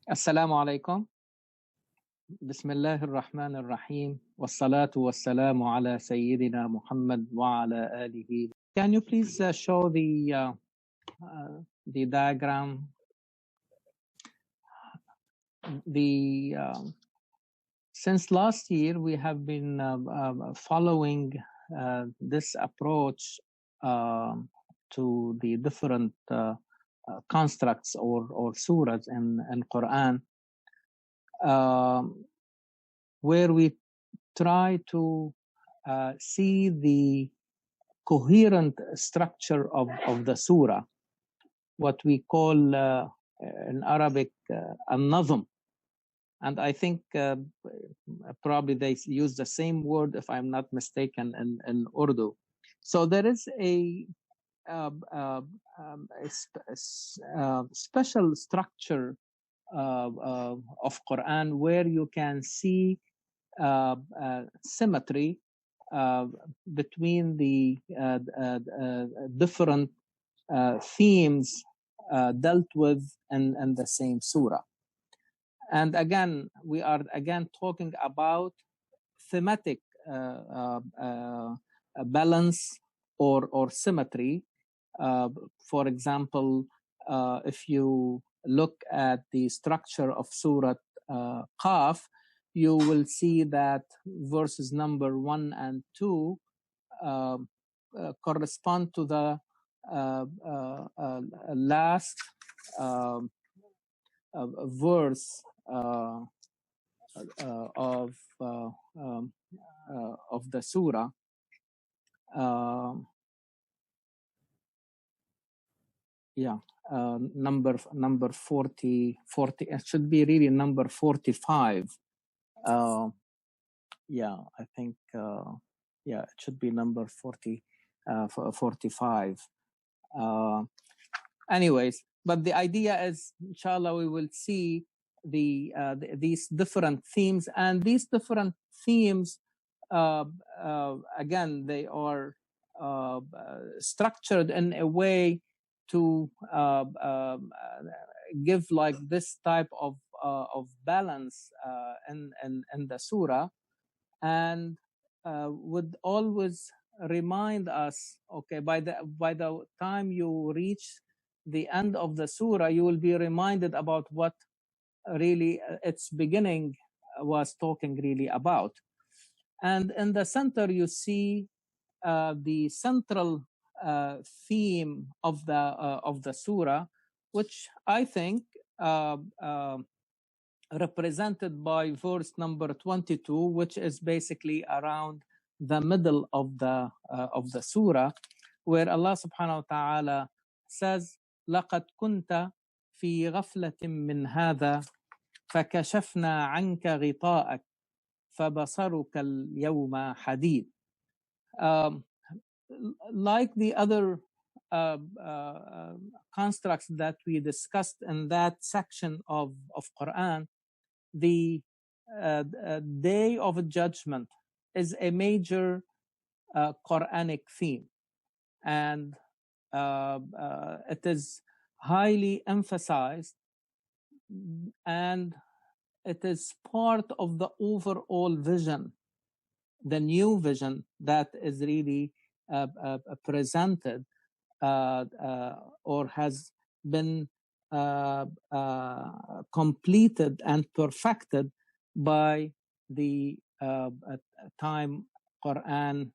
Assalamu alaikum. Bismillahir Rahmanir Rahim. Wassalatu wassalamu ala Sayyidina Muhammad wa ala alihi. Can you please show the diagram? Since last year, we have been following this approach to the different constructs or surahs in Quran, where we try to see the coherent structure of the surah, what we call in Arabic al-nazm. And I think probably they use the same word, if I'm not mistaken, in Urdu. So there is a special structure of Quran where you can see symmetry between the different themes dealt with in the same surah. And again, we are talking about thematic balance or symmetry. For example, if you look at the structure of Surah Qaaf, you will see that verses number 1 and 2 correspond to the last verse of the surah. Number 40, it should be really number 45. I think it should be number 45. Anyways, but the idea is, inshallah, we will see these different themes, and these different themes again, they are structured in a way to give like this type of balance in the surah, and would always remind us, okay, by the time you reach the end of the surah, you will be reminded about what really its beginning was talking really about. And in the center, you see the central theme of the surah, which I think represented by verse number 22, which is basically around the middle of the surah, where Allah subhanahu wa ta'ala says, لَقَدْ كُنْتَ فِي غَفْلَةٍ مِّنْ هَذَا فَكَشَفْنَا عَنْكَ غِطَاءَكَ فَبَصَرُكَ الْيَوْمَ حَدِيدٌ. Like the other constructs that we discussed in that section of Quran, the Day of Judgment is a major Quranic theme, and it is highly emphasized, and it is part of the overall vision, the new vision that is really presented or has been completed and perfected by the time Quran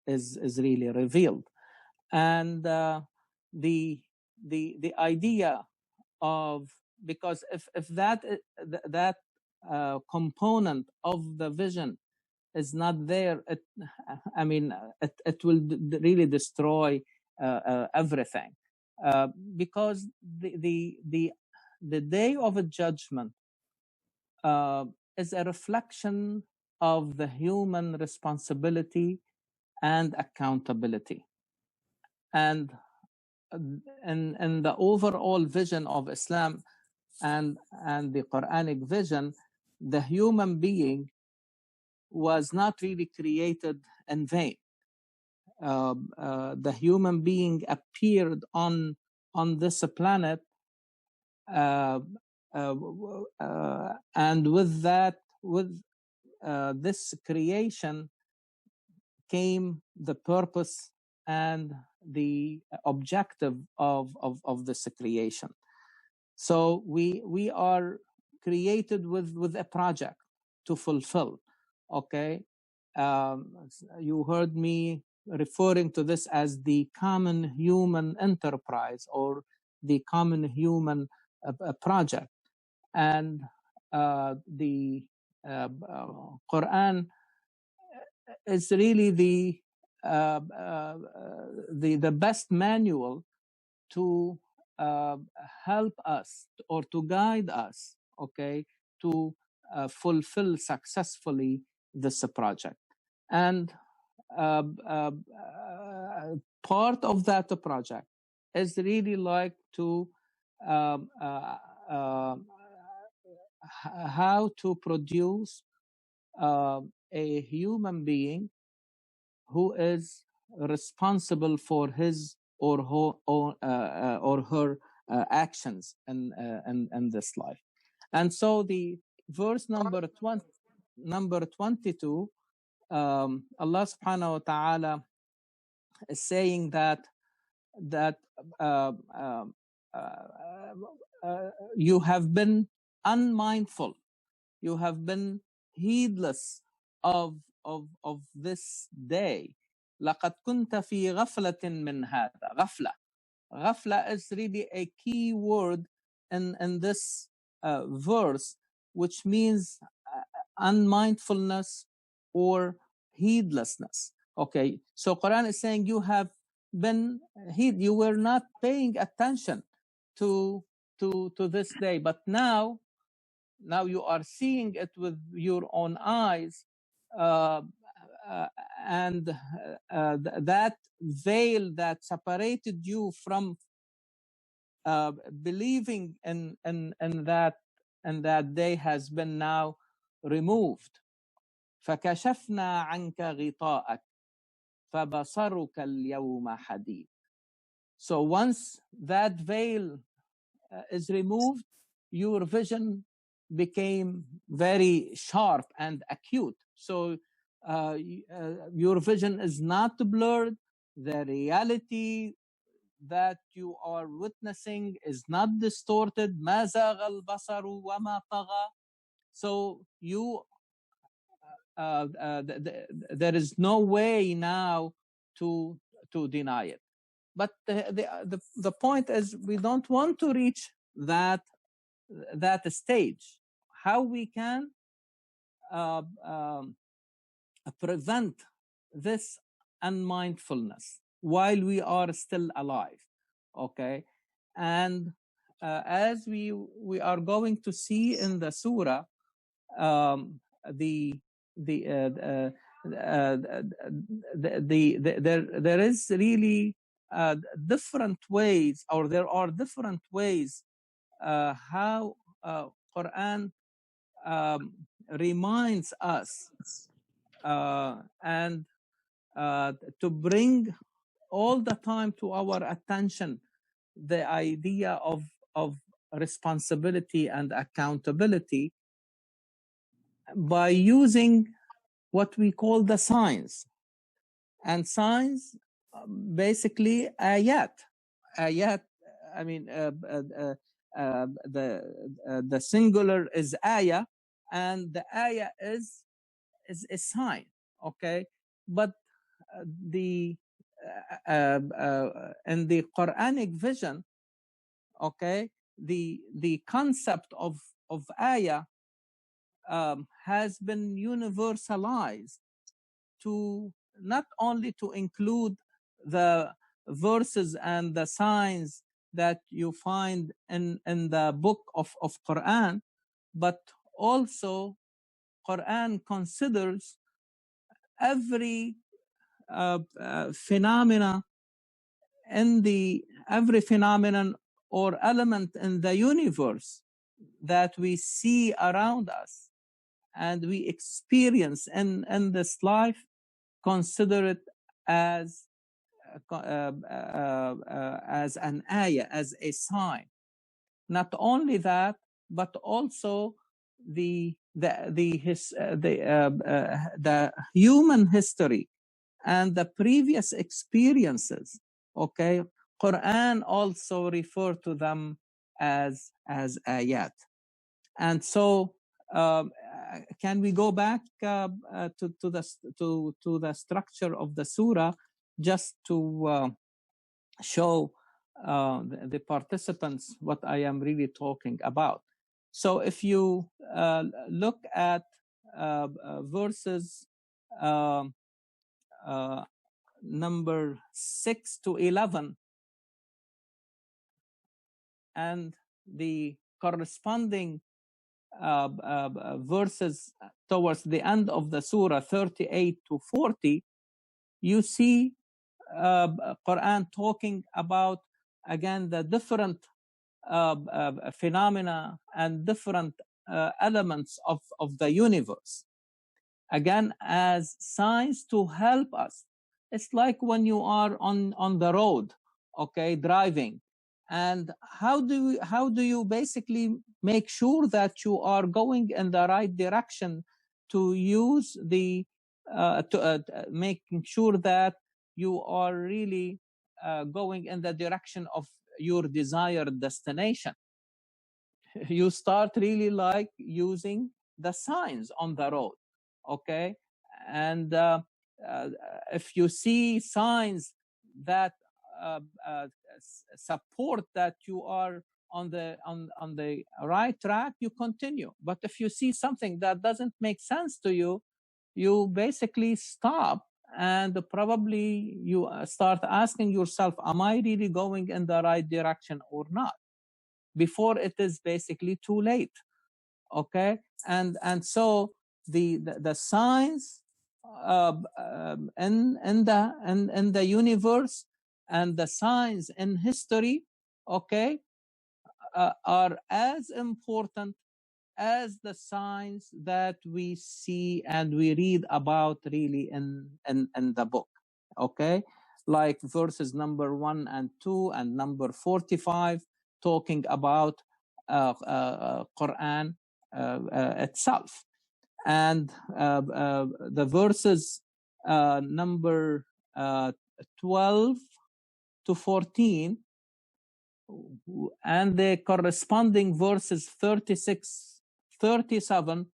is really revealed. And the idea of, because if that component of the vision is not there, it will really destroy everything, because the Day of Judgment is a reflection of the human responsibility and accountability, and in the overall vision of Islam and the Quranic vision, the human being was not really created in vain. The human being appeared on this planet and with that, with this creation came the purpose and the objective of this creation. So we are created with a project to fulfill. Okay, you heard me referring to this as the common human enterprise or the common human project, and the Quran is really the best manual to help us or to guide us, okay, to fulfill successfully this project. And part of that project is really like to how to produce a human being who is responsible for his or her actions in this life. And so the verse number 22, Allah subhanahu wa ta'ala is saying that you have been unmindful, you have been heedless of this day. لقد كنت في غفلة من هذا. غفلة is really a key word in this verse, which means unmindfulness or heedlessness. Okay, so Quran is saying you have been you were not paying attention to this day, but now you are seeing it with your own eyes, and that veil that separated you from believing in that day has been now removed. فكشفنا عنك غطاءك فبصرك اليوم حديد. So once that veil is removed, your vision became very sharp and acute. So your vision is not blurred. The reality that you are witnessing is not distorted. ما زاغ البصر وما طغى. So you there is no way now to deny it. But the point is, we don't want to reach that stage. How we can prevent this unmindfulness while we are still alive, okay? And as we are going to see in the surah, there is really different ways, or there are different ways how Quran reminds us and to bring all the time to our attention the idea of responsibility and accountability by using what we call the signs. And signs, basically ayat. Ayat, I mean, the singular is ayah, and the ayah is a sign, okay? But in the Quranic vision, okay, the concept of ayah has been universalized to not only to include the verses and the signs that you find in the book of Quran, but also Quran considers every phenomena every phenomenon or element in the universe that we see around us and we experience in this life, consider it as an ayah, as a sign. Not only that, but also the human history and the previous experiences. Okay, Quran also refer to them as ayat. And so can we go back to the structure of the surah, just to show the participants what I am really talking about? So if you look at verses number 6 to 11 and the corresponding verses towards the end of the surah 38 to 40, you see Quran talking about again the different phenomena and different elements of the universe, again as signs to help us. It's like when you are on the road, okay, driving, and how do you basically make sure that you are going in the right direction, to use the making sure that you are really going in the direction of your desired destination. You start really like using the signs on the road, okay? And if you see signs that support that you are on the right track, you continue. But if you see something that doesn't make sense to you, you basically stop, and probably you start asking yourself, am I really going in the right direction or not, before it is basically too late? Okay, and so the signs in the universe and the signs in history, okay, are as important as the signs that we see and we read about really in the book. Okay, like verses number 1 and 2 and number 45 talking about Quran itself, and the verses number 12 to 14 and the corresponding verses 36, 37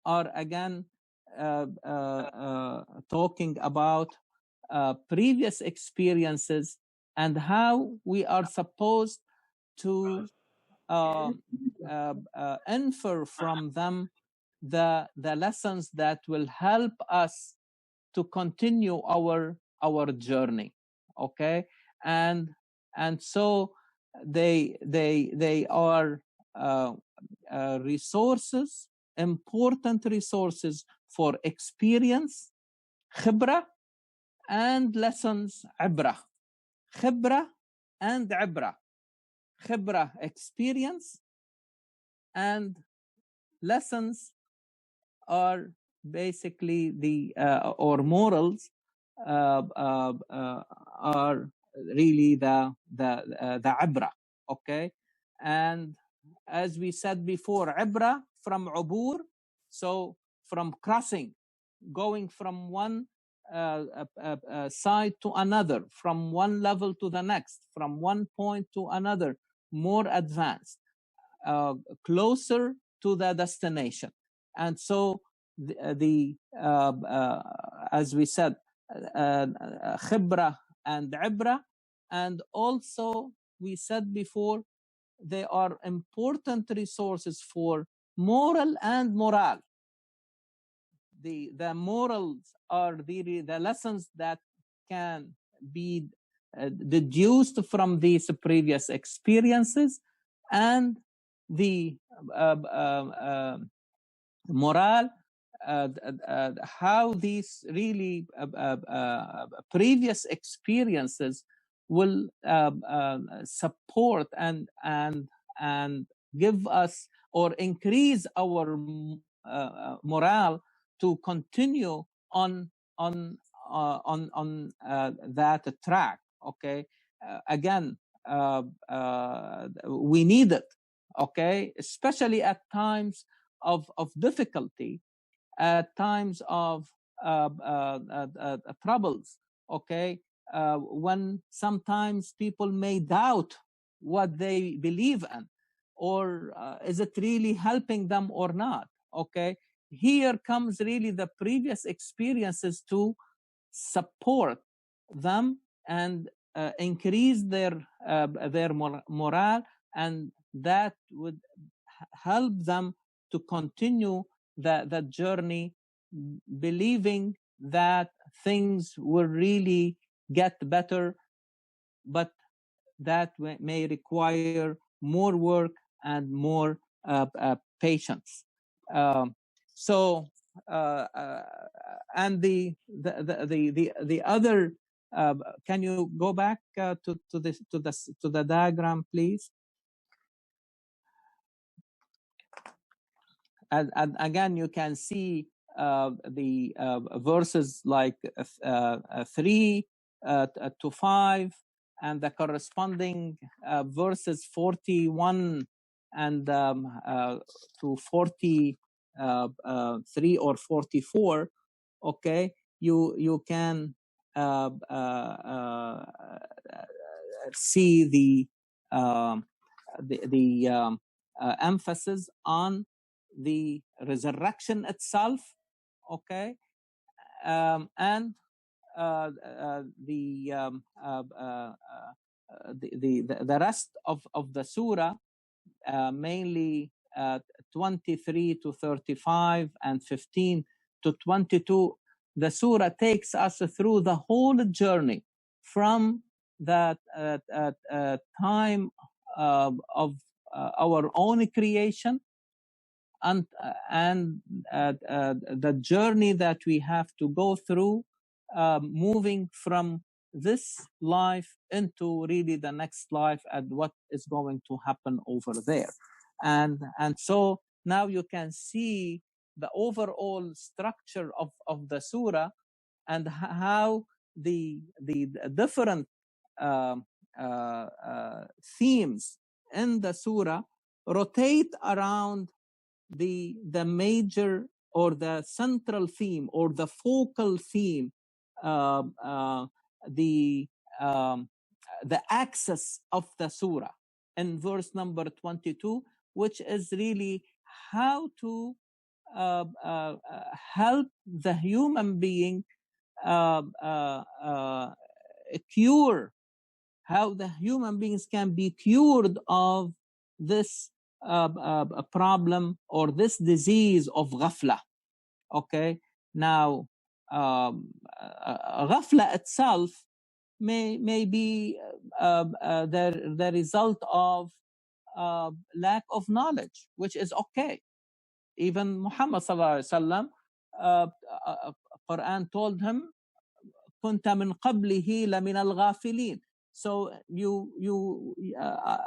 are again talking about previous experiences and how we are supposed to infer from them the lessons that will help us to continue our journey. Okay, and so they are resources, important resources for experience, khibra, and lessons, ibra. Khibra and ibra. Khibra, experience, and lessons are basically the or morals are really the ibra. Okay, and as we said before, ibra from ubur, so from crossing, going from one side to another, from one level to the next, from one point to another, more advanced, closer to the destination. And so as we said, khibra and ibra, and also we said before, they are important resources for moral and moral. The morals are the lessons that can be deduced from these previous experiences, and the moral, how these really previous experiences will support and give us or increase our morale to continue on that track. Okay, again, we need it. okay, especially at times of difficulty, at times of troubles, okay, when sometimes people may doubt what they believe in, or is it really helping them or not, okay. Here comes really the previous experiences to support them and increase their morale, and that would help them to continue the journey, believing that things will really get better, but that may require more work and more patience. Um, so, and the other. Can you go back to the diagram, please? And again, you can see the verses like 3 to 5, and the corresponding verses 41 and to 43 or 44. Okay, you can see the emphasis on the resurrection itself, okay, and the rest of the surah, mainly 23 to 35 and 15 to 22. The surah takes us through the whole journey from that time of our own creation, and the journey that we have to go through, moving from this life into really the next life and what is going to happen over there. And so now you can see the overall structure of the surah, and how the different themes in the surah rotate around the major or the central theme or the focal theme, uh, uh, the um, the axis of the surah in verse number 22, which is really how to help the human being cure, how the human beings can be cured of this problem or this disease of ghafla. Okay, now ghafla itself may be the result of lack of knowledge, which is okay. Even Muhammad sallallahu alaihi wasallam, Quran told him, كنت من قبله لمن الغافلين. So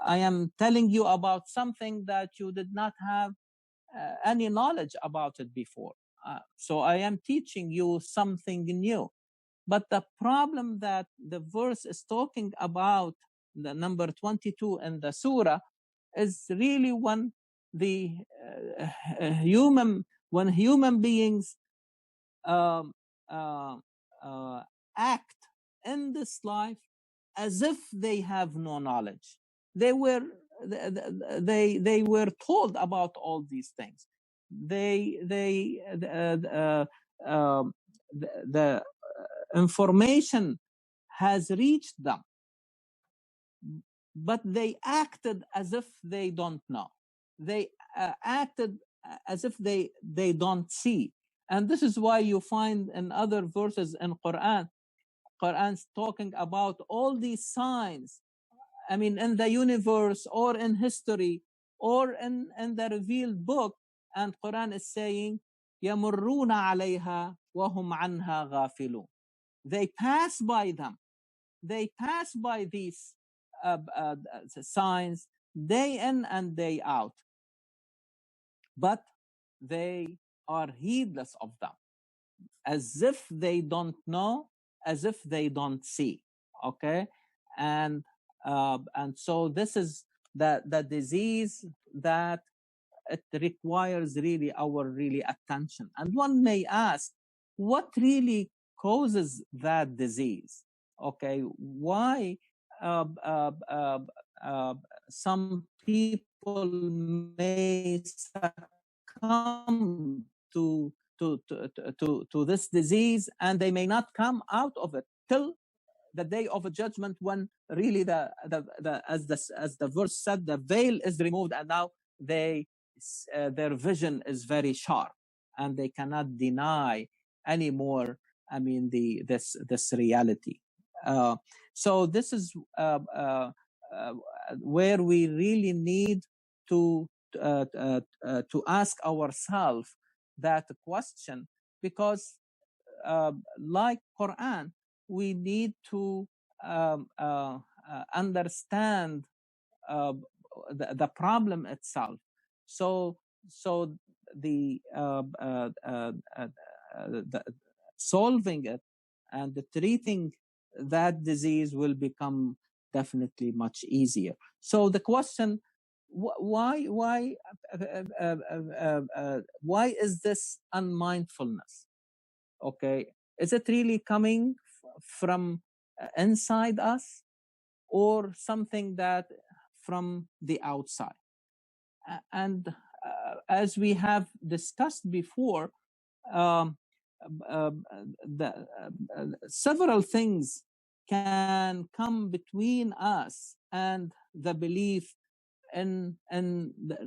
I am telling you about something that you did not have any knowledge about it before. So I am teaching you something new. But the problem that the verse is talking about, the number 22 in the surah, is really when the human beings um, uh, act in this life as if they have no knowledge. They were told about all these things. The information has reached them, but they acted as if they don't know. They acted as if they don't see. And this is why you find in other verses in Quran's talking about all these signs. I mean, in the universe or in history or in the revealed book, and Quran is saying, يَمُرُّونَ عَلَيْهَا وَهُمْ عَنْهَا غَافِلُونَ. They pass by them. They pass by these signs day in and day out, but they are heedless of them, as if they don't know, as if they don't see. Okay, and so this is the disease that it requires really our really attention. And one may ask, what really causes that disease? Okay, why some people may succumb to this disease, and they may not come out of it till the day of a judgment, when really as the verse said, the veil is removed, and now their vision is very sharp, and they cannot deny anymore, I mean, this reality. So this is where we really need to ask ourselves that question, because like Quran, we need to understand the problem itself. So the solving it and the treating that disease will become definitely much easier. So the question, why is this unmindfulness? Okay, is it really coming from inside us, or something that from the outside? And as we have discussed before, several things can come between us and the belief in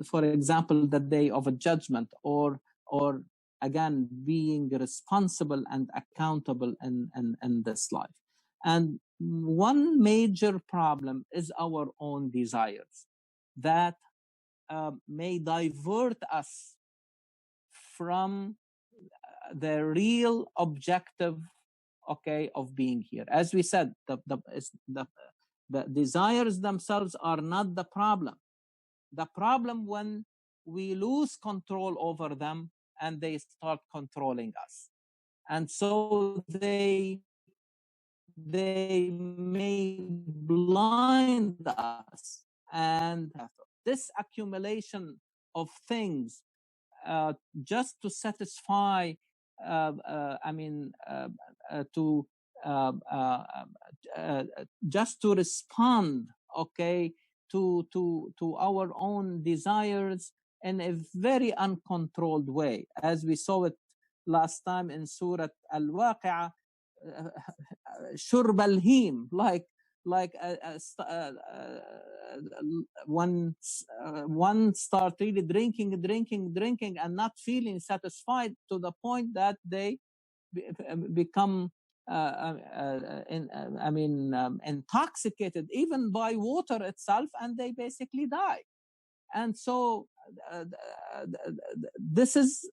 for example, the day of a judgment, or again being responsible and accountable in this life. And one major problem is our own desires that may divert us from the real objective, okay, of being here. As we said, the desires themselves are not the problem. The problem when we lose control over them and they start controlling us. And so they may blind us, and this accumulation of things just to satisfy, just to respond, okay, to our own desires in a very uncontrolled way, as we saw it last time in Surah Al-Waqi'ah, shurb al-him, like one start really drinking and not feeling satisfied, to the point that they become intoxicated even by water itself, and they basically die. And so this is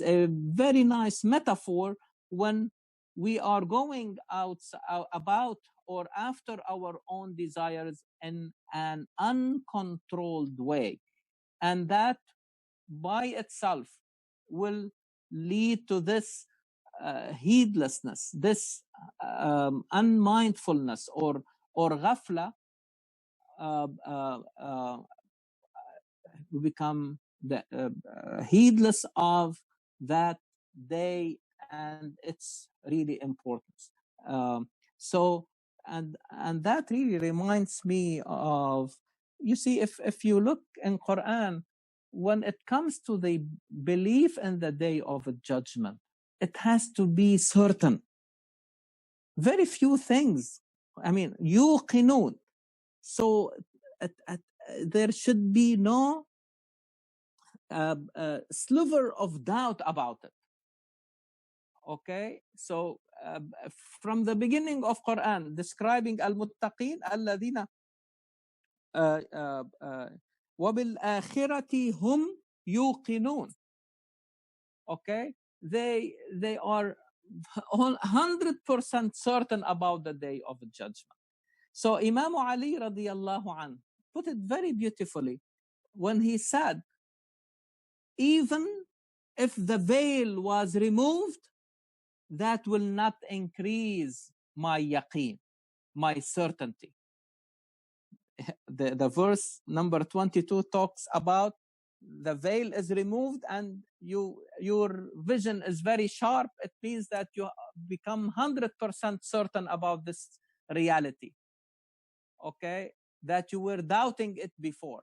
a very nice metaphor when we are going about or after our own desires in an uncontrolled way, and that by itself will lead to this heedlessness, this unmindfulness, or ghafla. We become heedless of that day and its really importance. So that really reminds me of, you see, if you look in Quran, when it comes to the belief in the day of a judgment, it has to be certain. Very few things. I mean, yuqinun. So there should be no sliver of doubt about it. Okay, so from the beginning of Quran, describing al-muttaqin alladhina وَبِالْآخِرَةِ هُمْ يُوقِنُونَ. Okay, they are 100% certain about the day of judgment. So Imam Ali radiyallahu anhu put it very beautifully when he said, even if the veil was removed, that will not increase my yaqeen, my certainty. the verse number 22 talks about the veil is removed and your vision is very sharp. It means that you become 100% certain about this reality, okay, that you were doubting it before.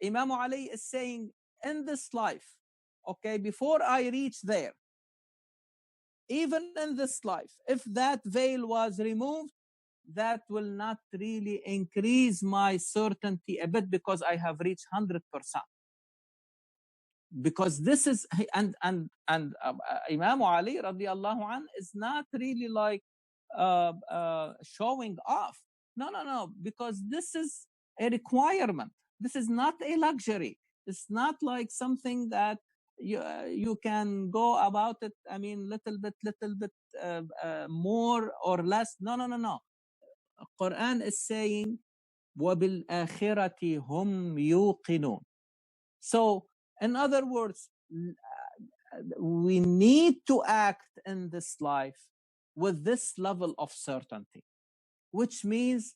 Imam Ali is saying, in this life, okay, before I reach there, even in this life, if that veil was removed, that will not really increase my certainty a bit, because I have reached 100%. Because this is, and Imam Ali radiallahu anh is not really like showing off. No, because this is a requirement. This is not a luxury. It's not like something that you can go about it, I mean, little bit more or less. No. Quran is saying, وَبِالْآخِرَةِ هُمْ يُوقِنُونَ. So, in other words, we need to act in this life with this level of certainty, which means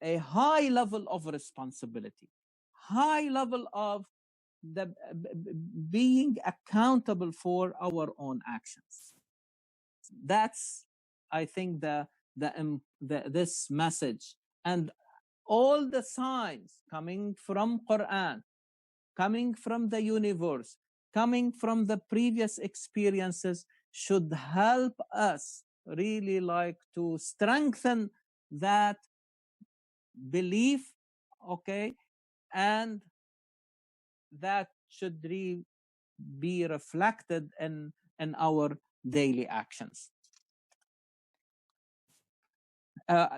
a high level of responsibility, high level of the being accountable for our own actions. That's, I think, this message, and all the signs coming from Quran, coming from the universe, coming from the previous experiences, should help us really like to strengthen that belief, okay, and that should be reflected in our daily actions.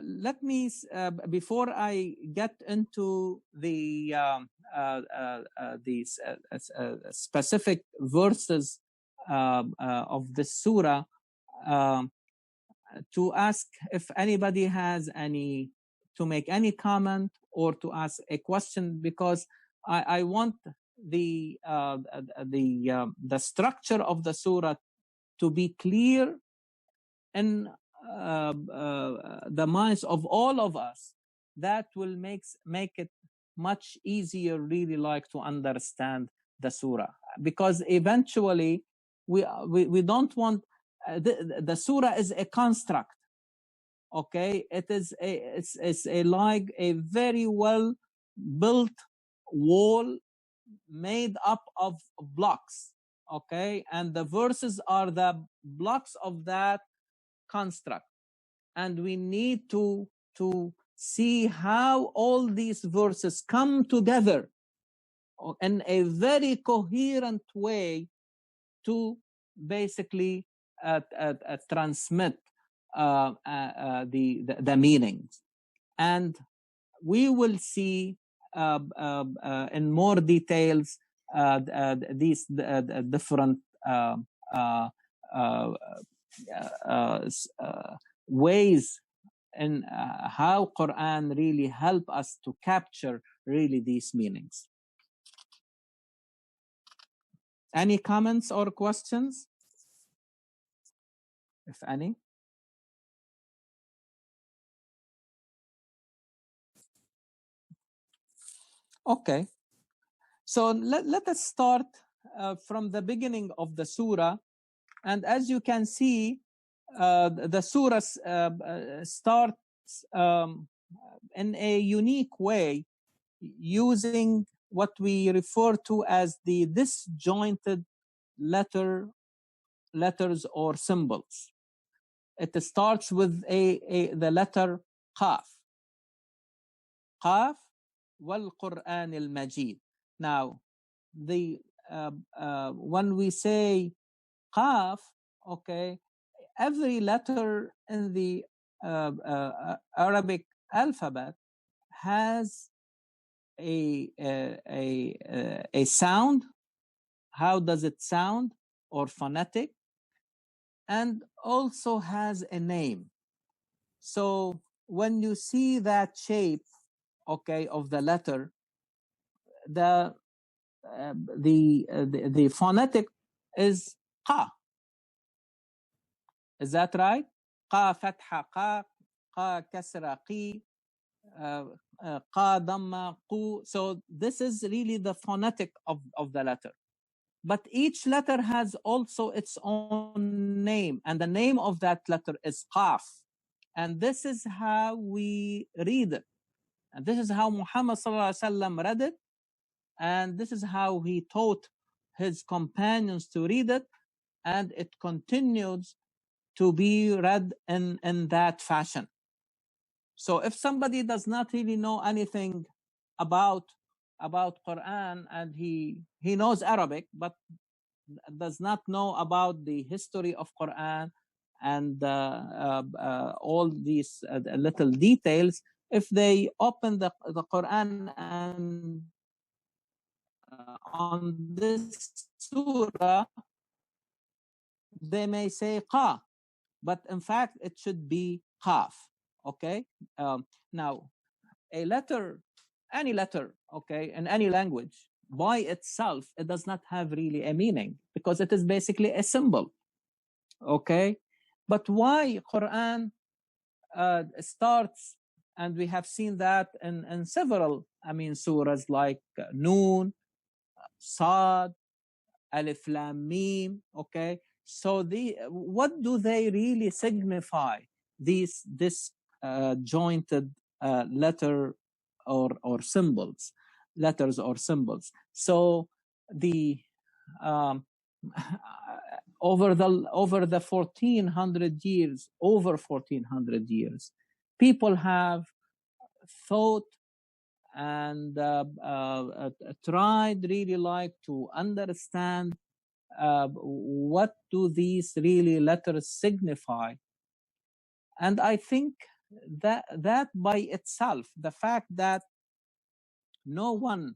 Let me, before I get into these specific verses of the surah, to ask if anybody has to make any comment or to ask a question, because I want the structure of the surah to be clear in the minds of all of us. That will make it much easier, really, like, to understand the surah, because eventually we don't want the surah is a construct, okay. It's like a very well built wall made up of blocks, okay, and the verses are the blocks of that construct, and we need to see how all these verses come together in a very coherent way to basically transmit the meanings. And we will see in more details these different ways in how Quran really help us to capture really these meanings. Any comments or questions, if any? Okay, so let us start from the beginning of the surah. And as you can see, the surah starts in a unique way, using what we refer to as the disjointed letters or symbols. It starts with the letter Qaaf. Qaaf wal Quran al Majid. Now, when we say Qaaf, okay, every letter in the Arabic alphabet has a sound. How does it sound, or phonetic, and also has a name. So when you see that shape, okay, of the letter, the phonetic is qa. Is that right? qa fatha qa, qa kasra qi, qa, damma, qu. So this is really the phonetic of the letter. But each letter has also its own name, and the name of that letter is Qaaf. And this is how we read it. And this is how Muhammad read it. And this is how he taught his companions to read it. And it continues to be read in that fashion. So if somebody does not really know anything about Quran, and he knows Arabic, but does not know about the history of Quran and all these little details, if they open the Quran and on this surah, they may say qa, but in fact it should be qaf. Okay. Now, a letter, any letter, okay, in any language, by itself, it does not have really a meaning because it is basically a symbol. Okay. But why Quran starts, and we have seen that in several, surahs like Noon, Sad, Alif Lam Mim. Okay. So what do they really signify? This jointed letter or symbols, letters or symbols. So the um, over the 1400 years, over 1400 years, people have thought and tried really like to understand what do these really letters signify. And I think that by itself, the fact that no one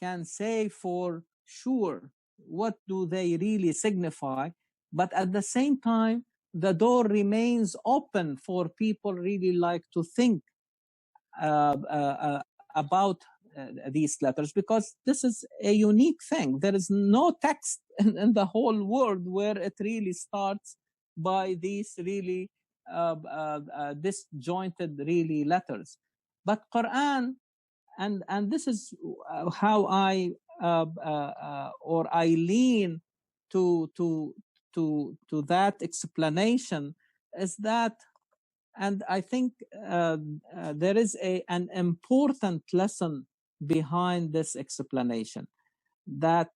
can say for sure what do they really signify, but at the same time, the door remains open for people really like to think about these letters, because this is a unique thing. There is no text in the whole world where it really starts by these really disjointed really letters. But Quran, and this is how I or I lean to that explanation, is that, and I think there is an important lesson behind this explanation, that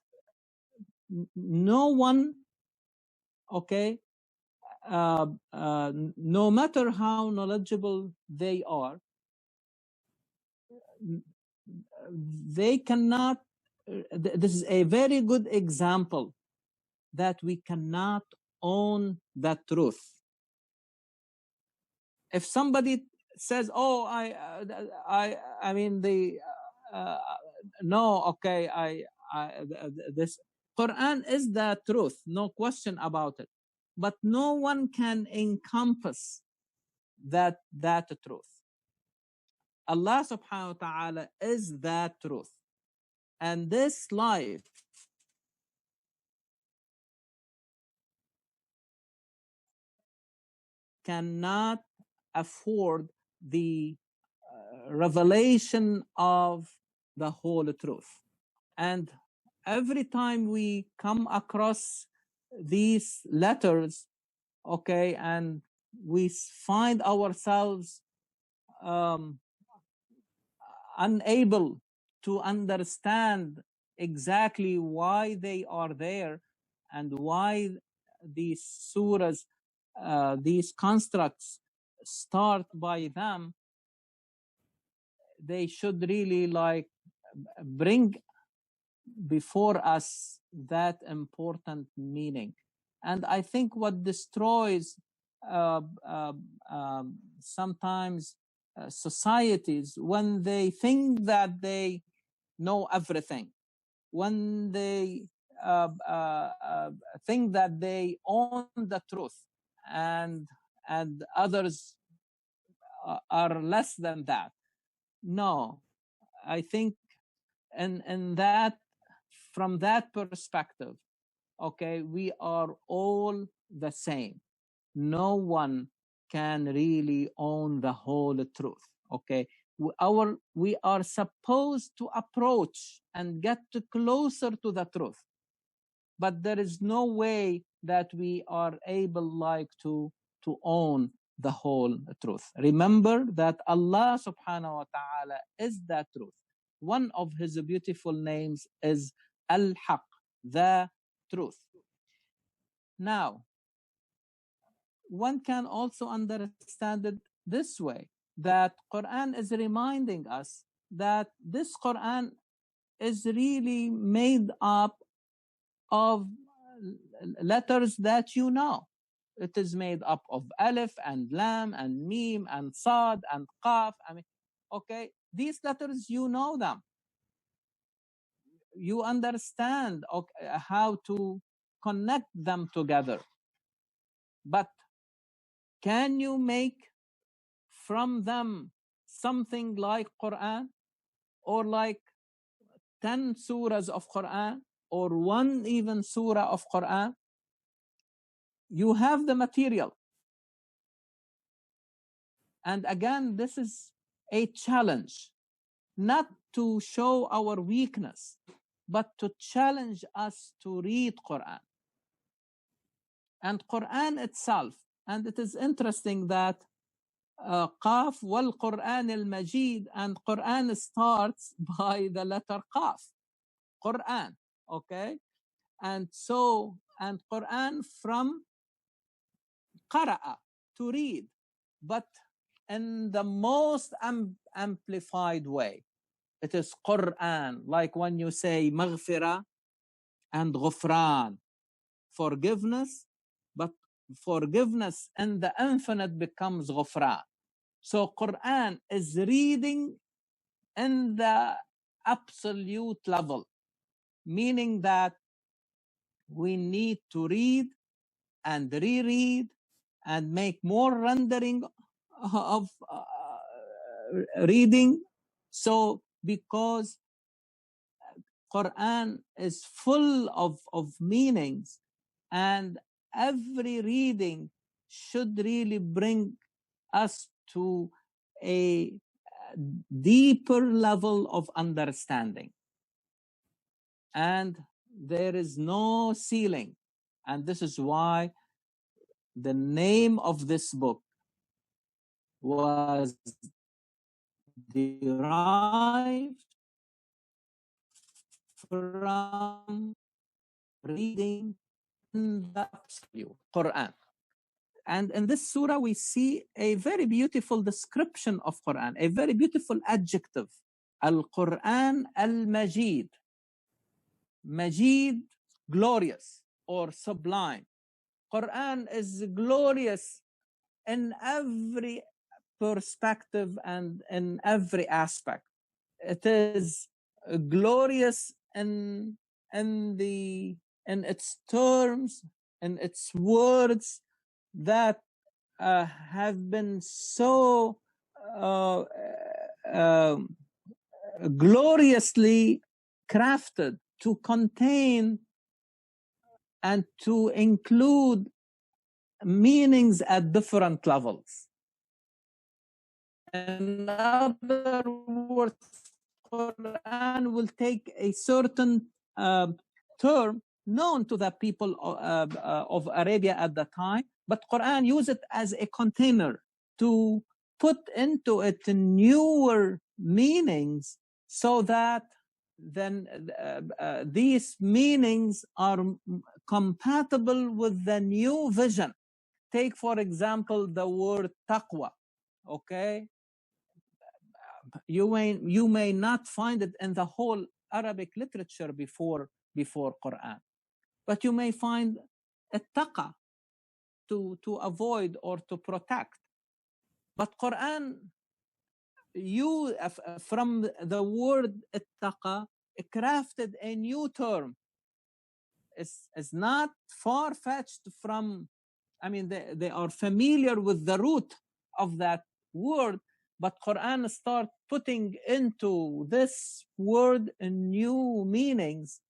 no one, okay, no matter how knowledgeable they are, they cannot, this is a very good example that we cannot own the truth. If somebody says, "Oh, I mean the no, okay, this Quran is the truth, no question about it," but no one can encompass that truth. Allah subhanahu wa ta'ala is that truth, and this life cannot afford the revelation of the whole truth. And every time we come across these letters, okay, and we find ourselves unable to understand exactly why they are there and why these surahs, these constructs start by them, they should really like bring before us that important meaning. And I think what destroys sometimes societies, when they think that they know everything, when they think that they own the truth, and others are less than that. No, I think in that, from that perspective, okay, we are all the same. No one can really own the whole truth. Okay, we are supposed to approach and get closer to the truth, but there is no way that we are able like to own the whole truth. Remember that Allah subhanahu wa ta'ala is the truth. One of his beautiful names is Al-Haq, the truth. Now, one can also understand it this way, that Quran is reminding us that this Quran is really made up of letters that you know. It is made up of Alif and Lam and Mim and Sad and Qaf. I mean, okay, these letters, you know them. You understand how to connect them together. But can you make from them something like Quran, or like 10 surahs of Quran, or one even surah of Quran? You have the material. And again, this is a challenge, not to show our weakness, but to challenge us to read Quran. And Quran itself, and it is interesting that Qaf wal Quran al-Majid, and Quran starts by the letter Qaf, Quran, okay? And so, and Quran from qara'a, to read, but in the most amplified way. It is Quran, like when you say maghfirah and ghufran, forgiveness, but forgiveness in the infinite becomes ghufran. So Quran is reading in the absolute level, meaning that we need to read and reread and make more rendering of reading. So because Quran is full of meanings, and every reading should really bring us to a deeper level of understanding. And there is no ceiling. And this is why the name of this book was derived from reading the Quran. And in this surah, we see a very beautiful description of Quran, a very beautiful adjective, Al-Quran al-Majid. Majid, glorious or sublime. Quran is glorious in every perspective and in every aspect. It is glorious in its terms, in its words that have been so gloriously crafted to contain and to include meanings at different levels. In other words, Quran will take a certain term known to the people of Arabia at the time, but Quran used it as a container to put into it newer meanings, so that then these meanings are compatible with the new vision. Take, for example, the word taqwa, okay? You may not find it in the whole Arabic literature before Quran, but you may find ittaqa, to avoid or to protect. But Quran, you from the word ittaqa, crafted a new term. It's not far-fetched from, I mean, they are familiar with the root of that word, but Quran start putting into this word new meanings,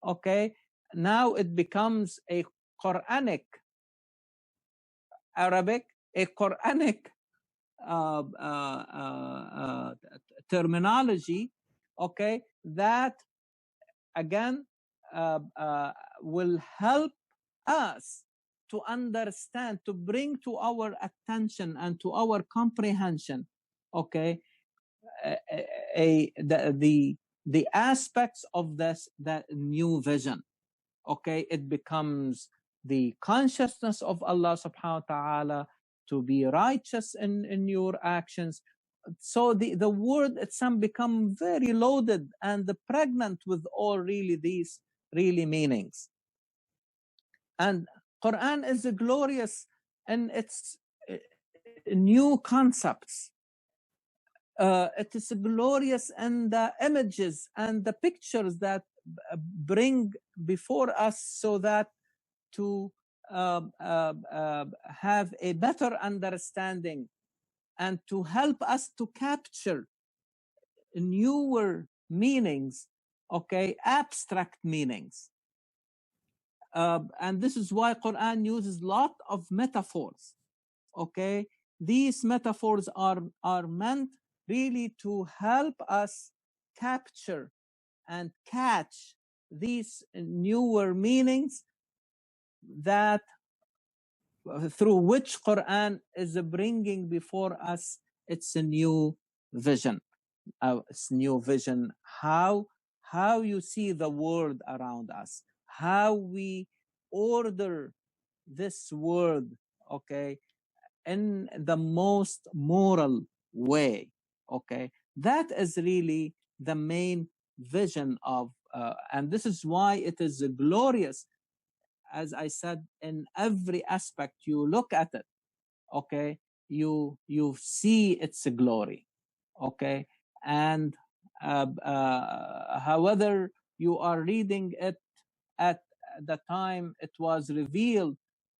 okay? Now it becomes a Quranic Arabic, a Quranic terminology, okay, that again will help us to understand, to bring to our attention and to our comprehension, okay, the aspects of this, that new vision. Okay, it becomes the consciousness of Allah subhanahu wa ta'ala, to be righteous in your actions. So the word itself become very loaded and pregnant with all really these really meanings. And Quran is glorious in its new concepts. It is glorious in the images and the pictures that bring before us, so that to have a better understanding and to help us to capture newer meanings, okay, abstract meanings. And this is why Quran uses a lot of metaphors, okay. These metaphors are meant really to help us capture and catch these newer meanings, that through which Quran is bringing before us its new vision. Its new vision, how you see the world around us, how we order this world, okay, in the most moral way, okay. That is really the main vision of, and this is why it is glorious. As I said, in every aspect you look at it, okay, you see its glory, okay. And however you are reading it at the time it was revealed,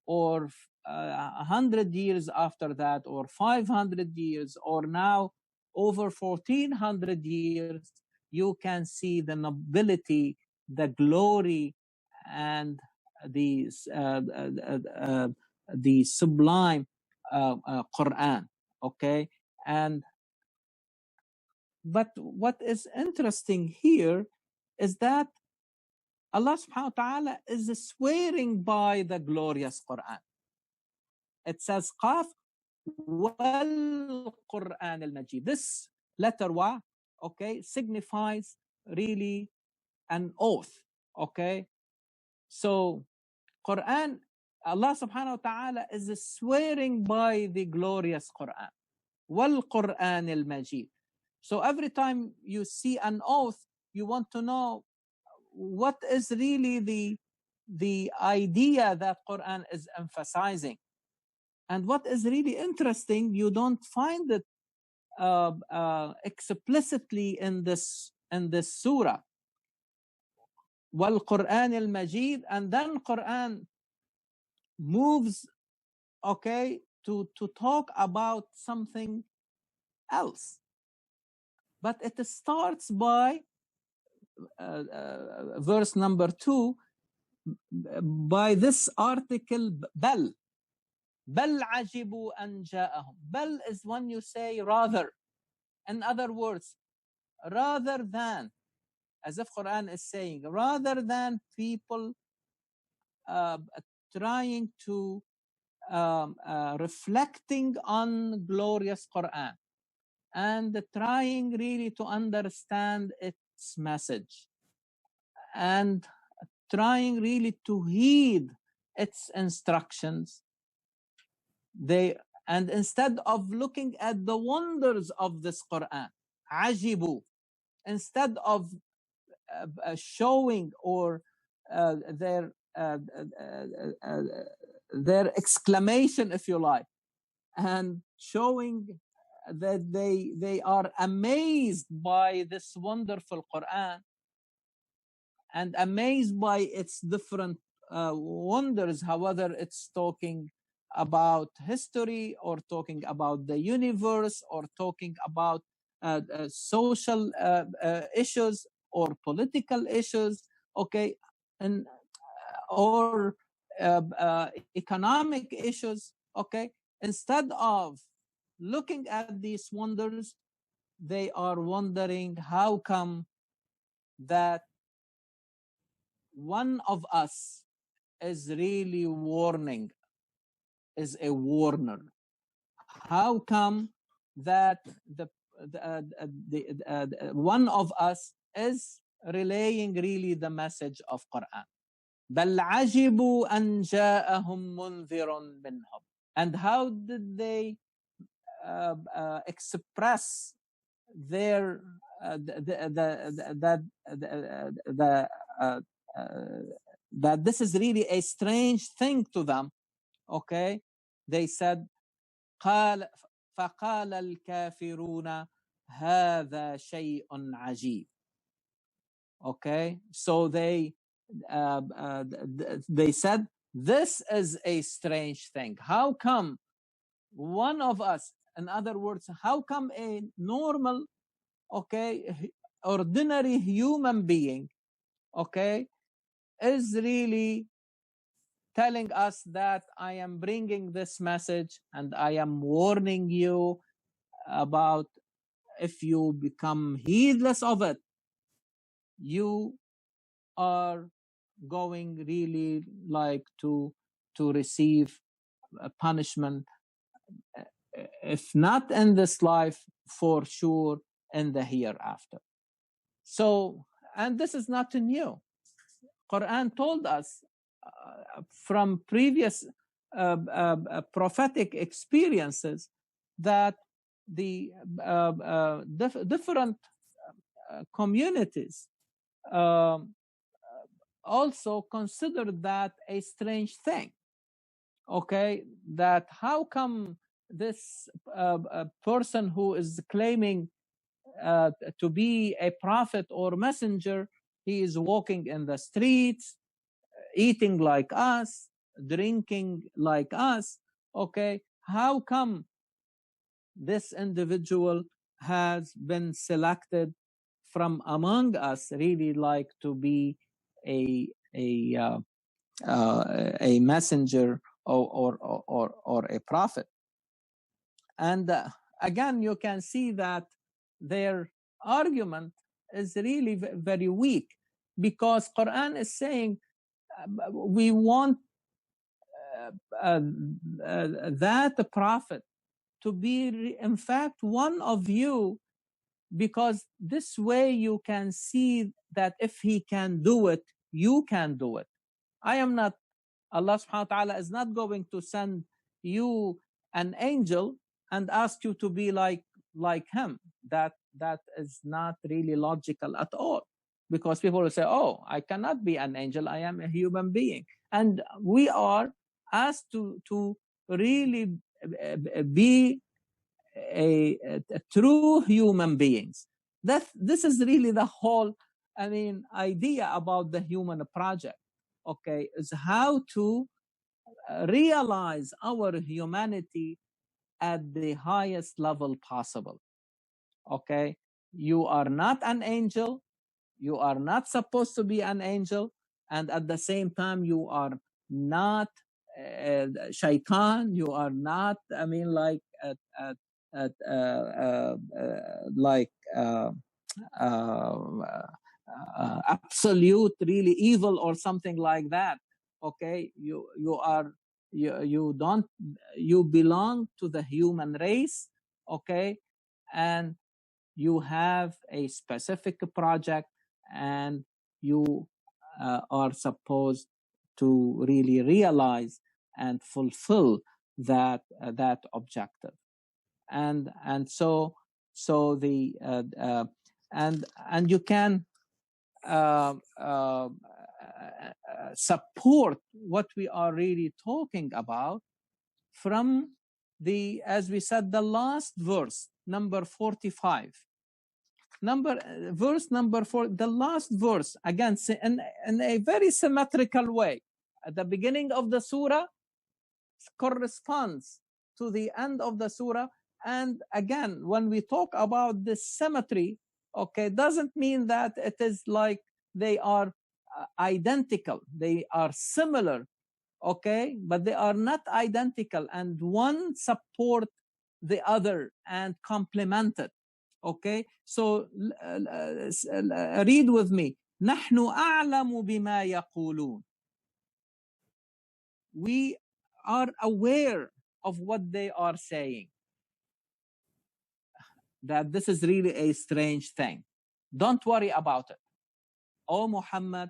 or 100 years after that, or 500 years, or now over 1400 years, you can see the nobility, the glory, and the sublime Quran, okay. And but what is interesting here is that Allah subhanahu wa ta'ala is swearing by the glorious Quran. It says Qaf wal Quran al-Majid. This letter wa, okay, signifies really an oath, okay. So Quran, Allah subhanahu wa ta'ala is swearing by the glorious Quran, wal Quran al-Majid. So every time you see an oath, you want to know what is really the idea that Quran is emphasizing. And what is really interesting, you don't find it explicitly in this surah, wal Quran al-Majid, and then Quran moves, okay, to talk about something else. But it starts by verse number 2, by this article bal. Bal ajibu an ja'ahum. Bal is when you say rather. In other words, rather than, as if Quran is saying, rather than people trying to reflecting on glorious Quran and trying really to understand its message and trying really to heed its instructions, and instead of looking at the wonders of this Quran, ajibu, instead of showing or their exclamation, if you like, and showing that they are amazed by this wonderful Quran and amazed by its different wonders, however it's talking about history or talking about the universe or talking about social issues or political issues, okay, and or economic issues, okay. Instead of looking at these wonders, they are wondering how come that one of us is really warning, is a warner. How come that one of us is relaying really the message of Quran? بل عجبوا أن جاءهم منذر منهم. And how did they express their that this is really a strange thing to them? Okay, they said قال فقال الكافرون هذا شيء عجيب. Okay, so they said this is a strange thing. How come one of us, in other words, how come a normal, okay, ordinary human being, okay, is really telling us that I am bringing this message and I am warning you about if you become heedless of it, you are going really like to receive a punishment, if not in this life, for sure in the hereafter. So, and this is not new. Quran told us from previous prophetic experiences that the different communities also considered that a strange thing. Okay, that how come this person who is claiming to be a prophet or messenger, he is walking in the streets, eating like us, drinking like us. Okay, how come this individual has been selected from among us, really like to be a messenger or a prophet? And again, you can see that their argument is really very weak, because Quran is saying we want that prophet to be in fact one of you, because this way you can see that if he can do it, you can do it. I am not, Allah subhanahu wa ta'ala is not going to send you an angel and ask you to be like him. That is not really logical at all, because people will say, oh, I cannot be an angel, I am a human being. And we are asked to really be a true human beings. This is really the whole, I mean, idea about the human project. Okay, is how to realize our humanity at the highest level possible. Okay, you are not an angel, you are not supposed to be an angel, and at the same time you are not shaitan, you are not, I mean, like like absolute really evil or something like that. Okay, you are, you don't, you belong to the human race. Okay, and you have a specific project, and you are supposed to really realize and fulfill that objective. And so the and you can support what we are really talking about from the, as we said, the last verse, number 45. Verse number 4, the last verse, again, in a very symmetrical way. At the beginning of the surah corresponds to the end of the surah. And again, when we talk about this symmetry, okay, doesn't mean that it is like they are identical. They are similar, okay, but they are not identical. And one support the other and complement it. Okay, so read with me. نحن أعلم بما يقولون. We are aware of what they are saying. That this is really a strange thing. Don't worry about it. Oh Muhammad,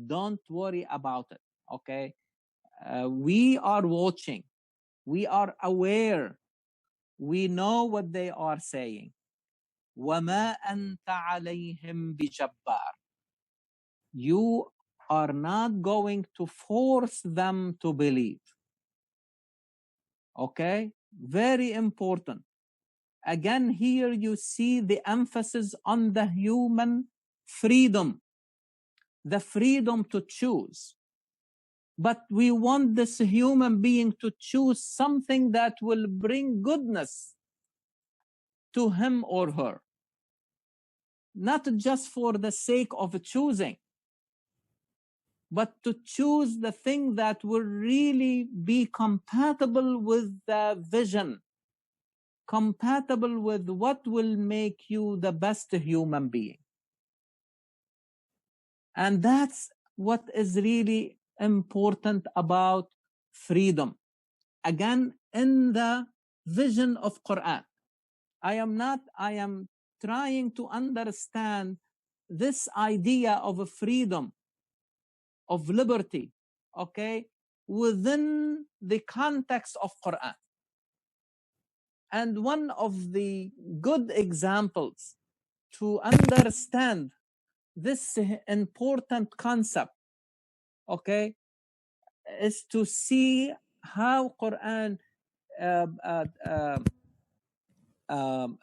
don't worry about it. Okay, we are watching. We are aware. We know what they are saying. وَمَا أَنْتَ عَلَيْهِمْ بِجَبَّارٍ. You are not going to force them to believe. Okay? Very important. Again, here you see the emphasis on the human freedom, the freedom to choose. But we want this human being to choose something that will bring goodness to him or her. Not just for the sake of choosing, but to choose the thing that will really be compatible with the vision, compatible with what will make you the best human being. And that's what is really important about freedom. Again, in the vision of Quran. I am trying to understand this idea of a freedom, of liberty, okay, within the context of Quran. And one of the good examples to understand this important concept, okay, is to see how Quran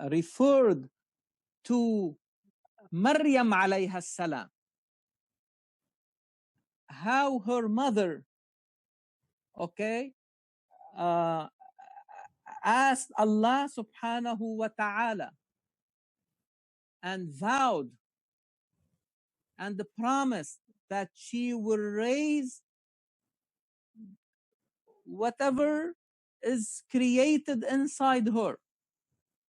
referred to Maryam alayha salam, how her mother, okay, asked Allah subhanahu wa ta'ala and vowed and promised that she will raise whatever is created inside her.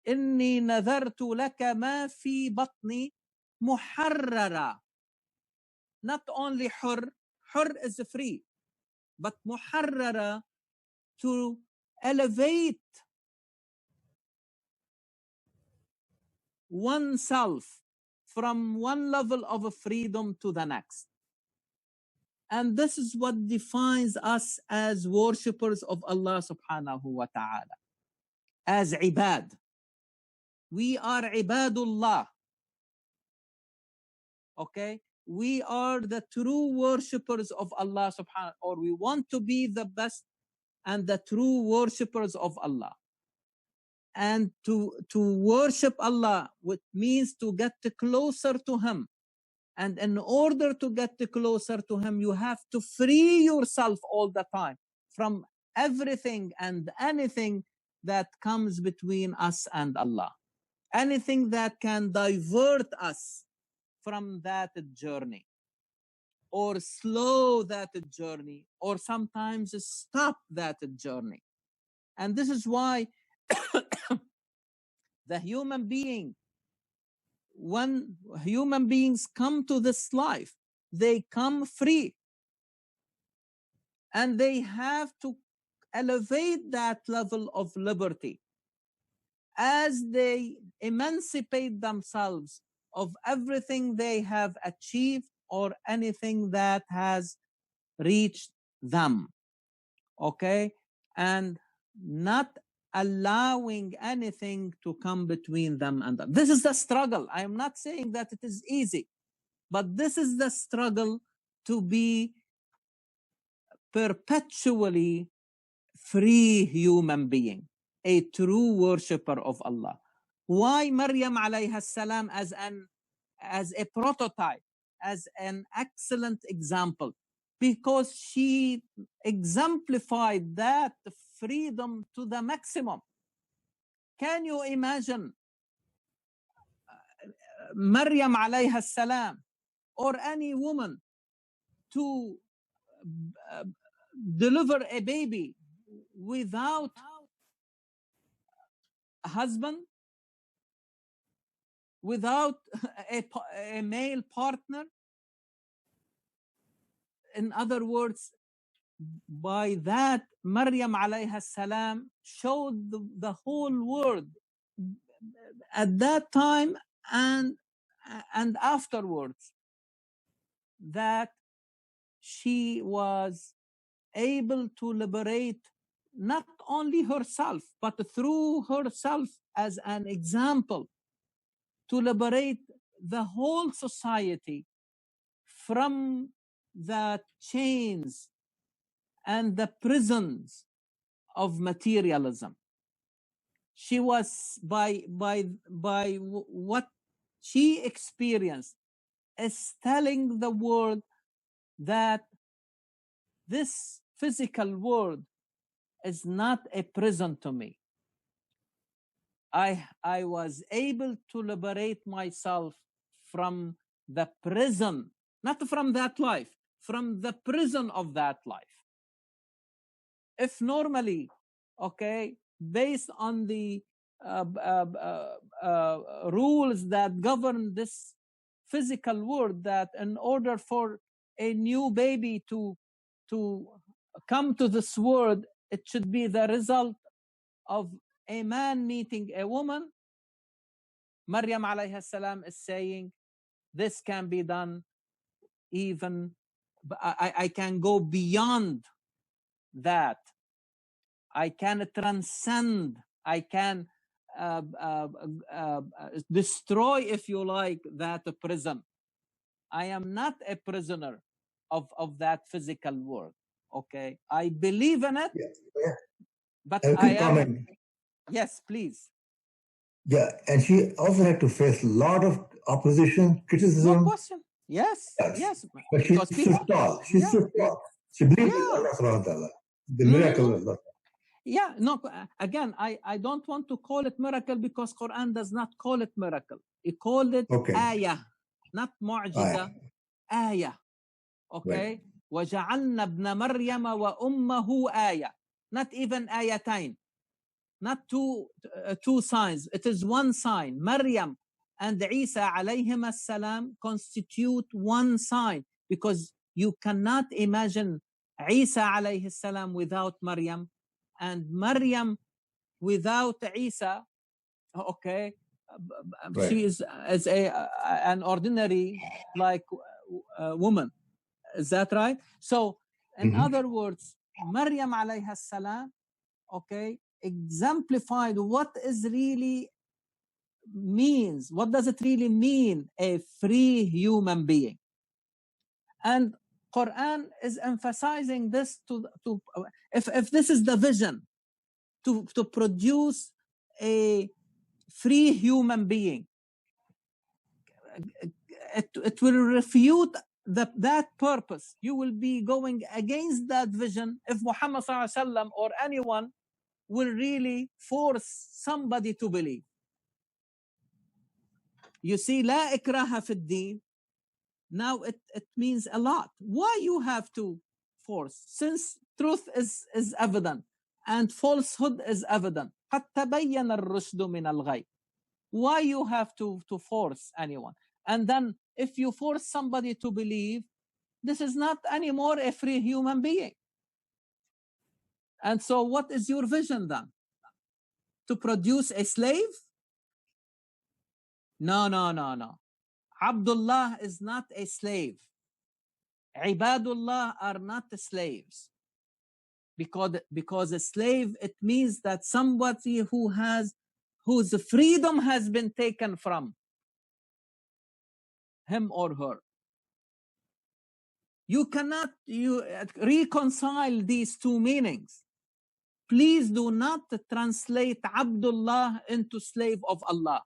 إني نذرت لك ما في بطني محررا. Not only حر is free, but محررا, to elevate oneself from one level of freedom to the next. And this is what defines us as worshippers of Allah subhanahu wa ta'ala, as ibad. We are ibadullah. Okay? We are the true worshippers of Allah subhanahu, or we want to be the best and the true worshippers of Allah. And to worship Allah, which means to get closer to Him. And in order to get closer to Him, you have to free yourself all the time from everything and anything that comes between us and Allah. Anything that can divert us from that journey, or slow that journey, or sometimes stop that journey. And this is why the human being, when human beings come to this life, they come free. And they have to elevate that level of liberty as they emancipate themselves of everything they have achieved or anything that has reached them. Okay? And not allowing anything to come between them and them. This is the struggle. I am not saying that it is easy, but this is the struggle to be perpetually free human being, a true worshipper of Allah. Why Maryam alayha salam as a prototype, as an excellent example? Because she exemplified that freedom to the maximum. Can you imagine Maryam alayha salam or any woman to deliver a baby without husband, without a male partner. In other words, by that, Maryam alayha salam showed the whole world at that time and afterwards that she was able to liberate not only herself, but through herself as an example, to liberate the whole society from the chains and the prisons of materialism. She was by what she experienced is telling the world that this physical world is not a prison to me. I was able to liberate myself from the prison, not from that life, from the prison of that life. If normally, okay, based on the rules that govern this physical world, that in order for a new baby to come to this world, it should be the result of a man meeting a woman. Maryam alayhi salam is saying, this can be done even, I can go beyond that. I can transcend, I can destroy, if you like, that prison. I am not a prisoner of that physical world. Okay, I believe in it. Yeah. But I am. Yes, please. Yeah, and she also had to face a lot of opposition, criticism. No question. Yes, yes. But she stood tall. She stood tall. She believed in Allah subhanahu wa ta'ala, the miracle of Allah. Yeah, no, again, I don't want to call it miracle because Quran does not call it miracle. It called it Ayah, not Mu'jiza. Ayah. Okay? وَجَعَلْنَا ابْنَ مَرْيَمَ وَأُمَّهُ آيَةً. Not even ayatain. Not two signs. It is one sign. Maryam and Isa alayhim as-salam constitute one sign, because you cannot imagine Isa alayhi salam without Maryam, and Maryam without Isa. Okay, she is as an ordinary like woman. Is that right? So in other words, Maryam alayha salam, okay, exemplified what is really means, what does it really mean, a free human being. And Quran is emphasizing this to if this is the vision, to produce a free human being, it will refute that purpose. You will be going against that vision if Muhammad or anyone will really force somebody to believe. You see, لا إكراه في الدين. Now it means a lot. Why you have to force? Since truth is evident and falsehood is evident. قد تبين الرشد من الغي. Why you have to force anyone? And then if you force somebody to believe, this is not anymore a free human being. And so what is your vision then? To produce a slave? No. Abdullah is not a slave. Ibadullah are not slaves. Because a slave, it means that somebody whose freedom has been taken from him or her. You cannot reconcile these two meanings. Please do not translate Abdullah into slave of Allah.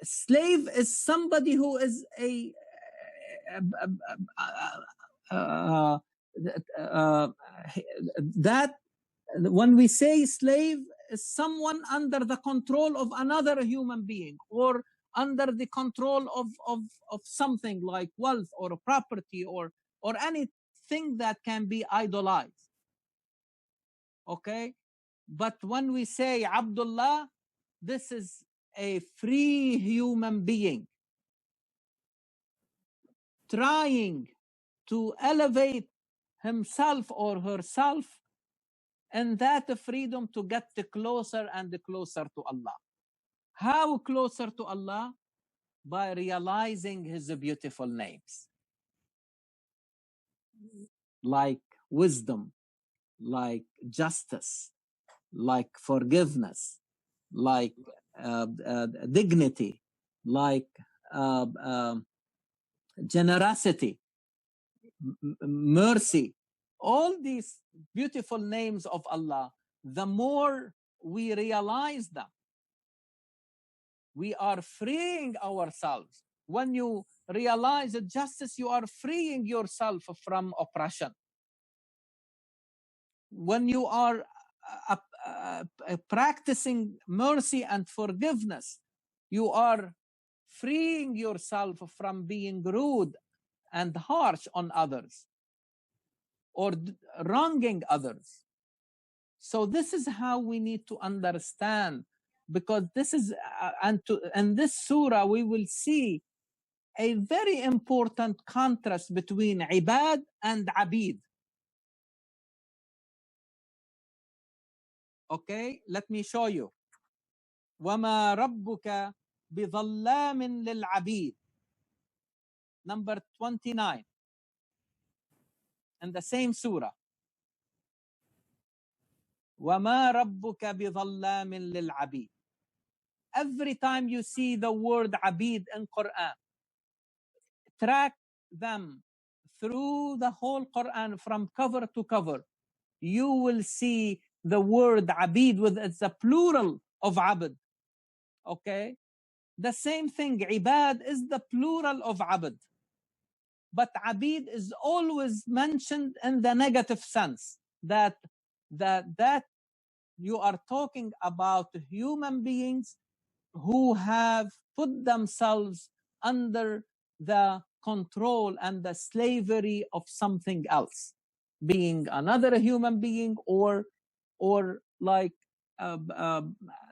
Slave is somebody who is that when we say slave, is someone under the control of another human being, or under the control of something like wealth or property or anything that can be idolized. Okay, But when we say Abdullah, this is a free human being trying to elevate himself or herself and that freedom to get closer and closer to Allah. How closer to Allah? By realizing His beautiful names, like wisdom, like justice, like forgiveness, like dignity, like generosity, mercy. All these beautiful names of Allah, the more we realize them, we are freeing ourselves. When you realize justice, you are freeing yourself from oppression. When you are practicing mercy and forgiveness, you are freeing yourself from being rude and harsh on others or wronging others. So this is how we need to understand, because this is, in this surah, we will see a very important contrast between ibad and abid. Okay, let me show you. وَمَا رَبُّكَ بِظَلَّامٍ لِلْعَبِيدِ. Number 29 in the same surah. وَمَا رَبُّكَ بِظَلَّامٍ لِلْعَبِيدِ. Every time you see the word abid in Quran, track them through the whole Quran from cover to cover. You will see the word abid with it's a plural of abd. Okay, the same thing, ibad is the plural of abd, but abid is always mentioned in the negative sense, that you are talking about human beings who have put themselves under the control and the slavery of something else, being another human being or like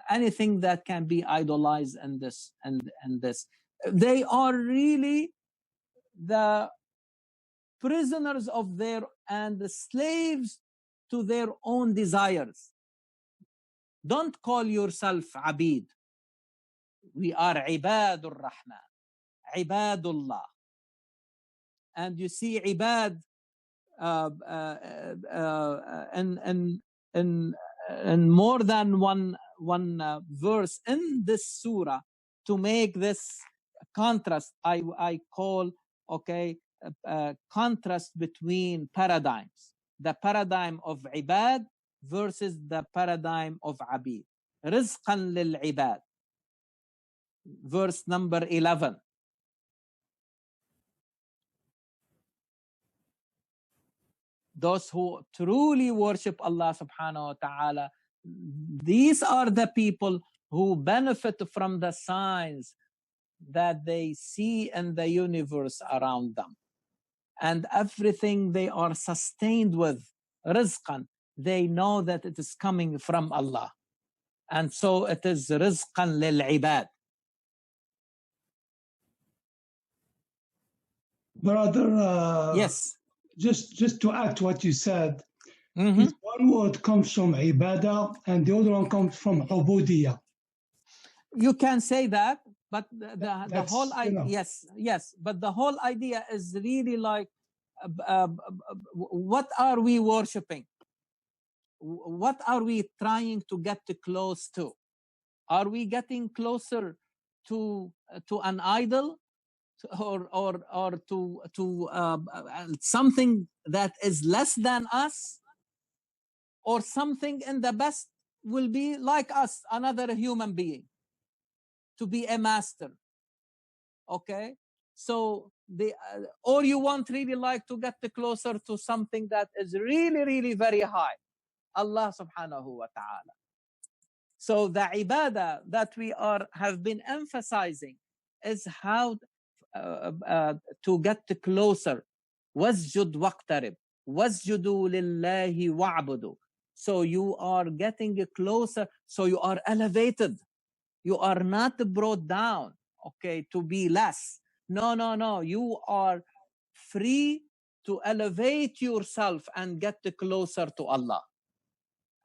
anything that can be idolized in this and this. They are really the prisoners of their and the slaves to their own desires. Don't call yourself abid. We are ibadur rahman, ibadullah. And you see ibad in more than one verse in this surah. To make this contrast, I call, okay, contrast between paradigms, the paradigm of ibad versus the paradigm of abid. Rizqan lil ibad, verse number 11. Those who truly worship Allah subhanahu wa ta'ala, these are the people who benefit from the signs that they see in the universe around them. And everything they are sustained with, rizqan, they know that it is coming from Allah. And so it is rizqan lil ibad. Brother, yes. Just to add to what you said, one word comes from ibadah and the other one comes from ubudiyah. You can say that, but the whole idea, yes, but the whole idea is really like, what are we worshiping? What are we trying to get close to? Are we getting closer to an idol, or to something that is less than us, or something in the best will be like us, another human being, to be a master? Okay, so or you want really like to get closer to something that is really, really very high, Allah subhanahu wa ta'ala. So the ibadah that we have been emphasizing is how to get closer. وَاسْجُدْ وَاقْتَرِبْ وَاسْجُدُوا لِلَّهِ وَاعْبُدُوا. So you are getting closer. So you are elevated. You are not brought down, okay, to be less. No, no, no. You are free to elevate yourself and get closer to Allah.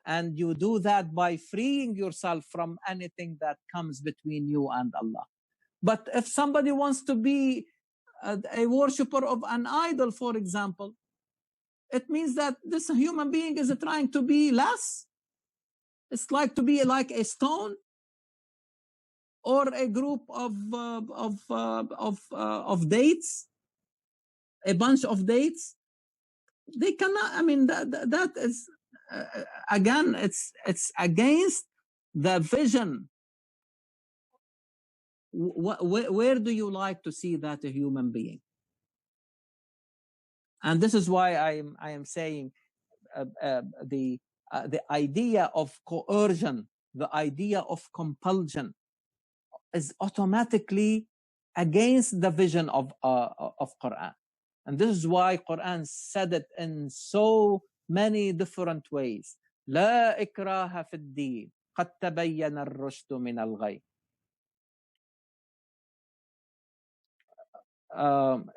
And you do that by freeing yourself from anything that comes between you and Allah. But if somebody wants to be a worshiper of an idol, for example, it means that this human being is trying to be less. It's like to be like a stone or a group of dates, a bunch of dates. They cannot. I mean, that is again, it's against the vision. Where do you like to see that a human being? And this is why I am saying the idea of coercion, the idea of compulsion, is automatically against the vision of Quran. And this is why Quran said it in so many different ways. لا إكراه في الدين قد تبين الرشد من الغي.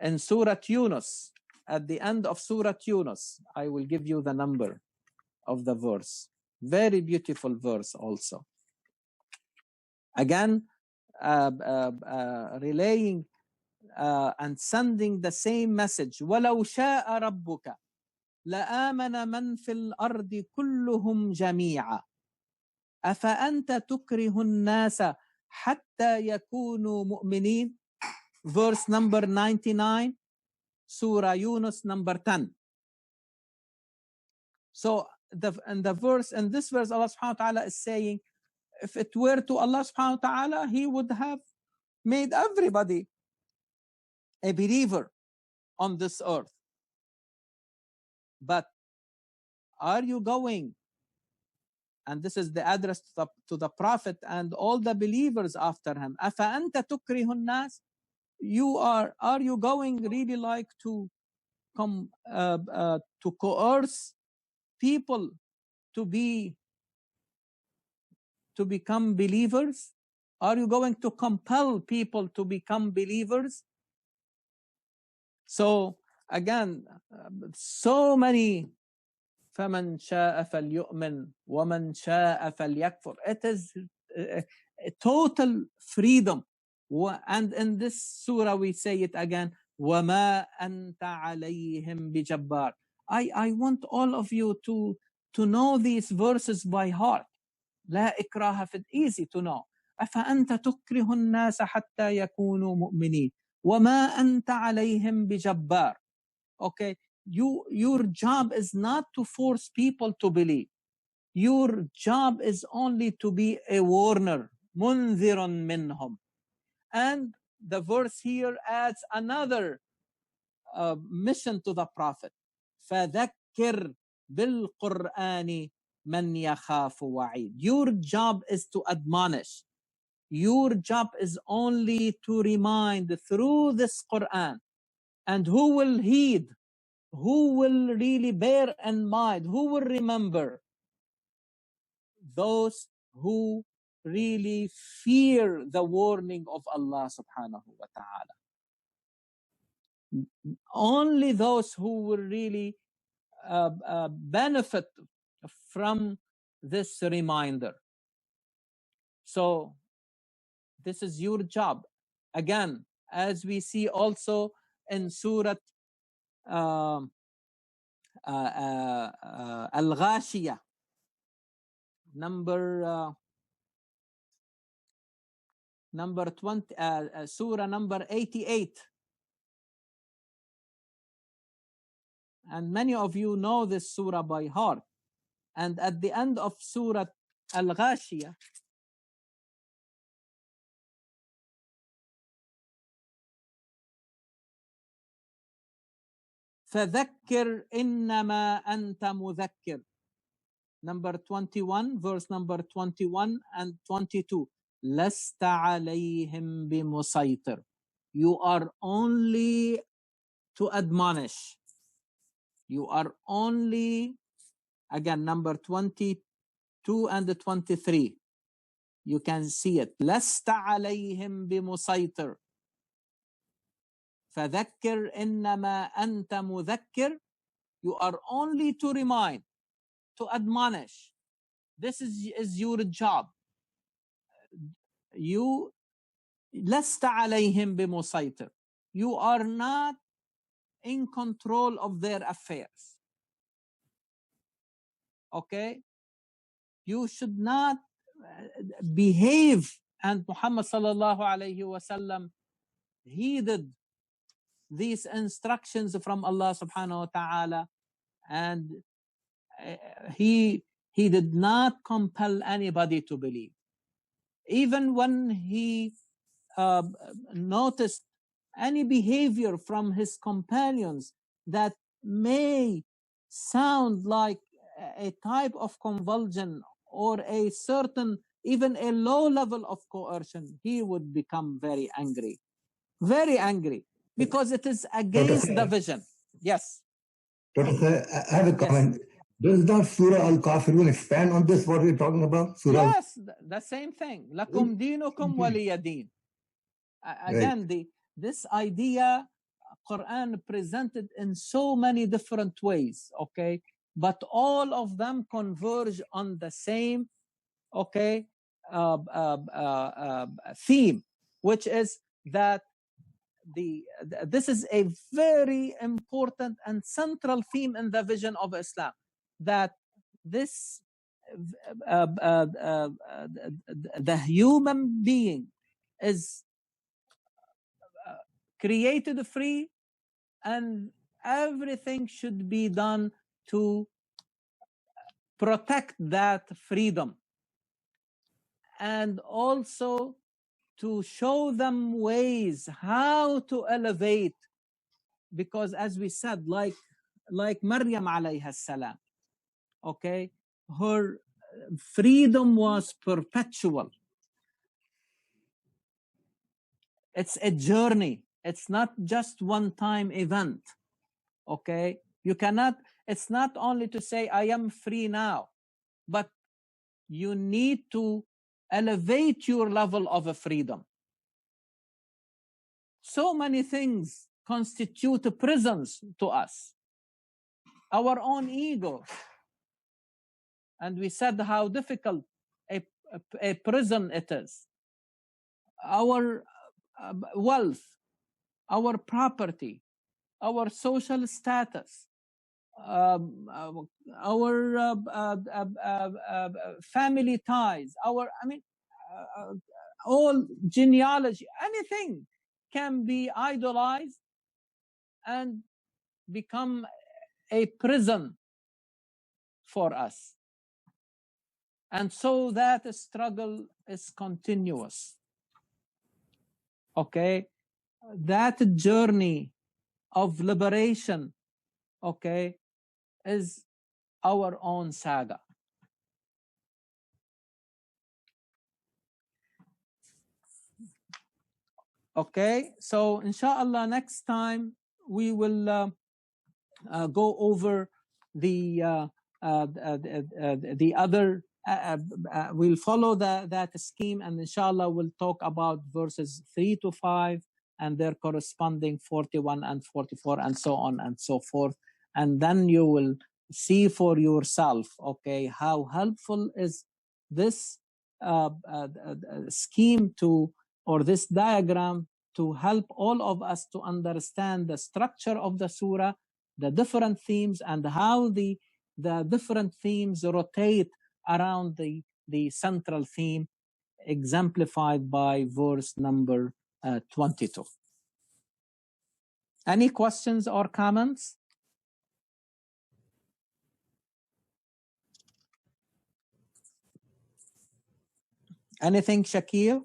In Surah Yunus, at the end of Surah Yunus, I will give you the number of the verse. Very beautiful verse also. Again, relaying and sending the same message. وَلَوْ شَاءَ رَبُّكَ لَآمَنَ مَنْ فِي الْأَرْضِ كُلُّهُمْ جَمِيعًا أَفَأَنْتَ تُكْرِهُ النَّاسَ حَتَّى يَكُونُوا مُؤْمِنِينَ. Verse number 99, Surah Yunus number 10. So in this verse, Allah subhanahu wa ta'ala is saying, if it were to Allah subhanahu wa ta'ala, He would have made everybody a believer on this earth. But are you going, and this is the address to the Prophet and all the believers after him, أَفَأَنْتَ تُكْرِهُ النَّاسِ, are you going really like to come to coerce people to become believers? Are you going to compel people to become believers? So again, so many فَمَنْ شَاءَ فَلْيُؤْمِنْ وَمَنْ شَاءَ فَلْيَكْفُرْ. It is a total freedom. And in this surah we say it again, وَمَا أَنْتَ عَلَيْهِمْ بِجَبَّارٍ. I want all of you to know these verses by heart. لا إكراه في, easy to know. أفأنت تكره الناس حتى يكونوا مؤمنين وما أنت عليهم بجبار. Okay, your job is not to force people to believe. Your job is only to be a warner, منذر منهم. And the verse here adds another mission to the Prophet. فذكر بالقرآن من يخاف وعيد. Your job is to admonish. Your job is only to remind through this Quran. And who will heed? Who will really bear in mind? Who will remember? Those who really fear the warning of Allah subhanahu wa ta'ala. Only those who will really benefit from this reminder. So this is your job. Again, as we see also in Surah Al-Ghashiyah, number 20, Surah number 88. And many of you know this surah by heart. And at the end of Surah Al-Ghashiyah, فذكر إنما أنت مذكر. Number 21, verse number 21 and 22. لست عليهم بمسيطر. You are only to admonish. You are only Again, number 22 and 23. You can see it. لست عليهم بمسيطر فذكر إنما أنت مذكر. You are only to remind, to admonish. This is your job. You لست عليهم بمسيطر. You are not in control of their affairs. Okay? You should not behave. And Muhammad sallallahu alayhi wasallam heeded these instructions from Allah subhanahu wa ta'ala, and he did not compel anybody to believe. Even when he noticed any behavior from his companions that may sound like a type of convulsion or a certain, even a low level of coercion, he would become very angry, because it is against the vision. Yes. Dr. I have a comment. Yes. Does not Surah Al-Kafirun expand on this, what we're talking about? Surah yes, the same thing. Lakum dinukum waliya din. Again, right. This idea, Quran presented in so many different ways, okay? But all of them converge on the same, okay, theme, which is that this is a very important and central theme in the vision of Islam, that this the human being is created free, and everything should be done to protect that freedom, and also to show them ways how to elevate, because as we said, like Maryam alayha salam, okay, her freedom was perpetual. It's a journey. It's not just one-time event, okay? You cannot, it's not only to say, I am free now, but you need to elevate your level of freedom. So many things constitute prisons to us. Our own ego. And we said how difficult a prison it is. Our wealth, our property, our social status, our family ties, all genealogy, anything can be idolized and become a prison for us. And so that struggle is continuous. Okay? That journey of liberation, okay, is our own saga. Okay, so inshallah next time we will go over the other, we'll follow that scheme, and inshallah we'll talk about verses 3 to 5 and their corresponding 41 and 44 and so on and so forth. And then you will see for yourself, okay, how helpful is this scheme to, or this diagram, to help all of us to understand the structure of the surah, the different themes, and how the different themes rotate around the central theme, exemplified by verse number 22. Any questions or comments? Anything, Shakir?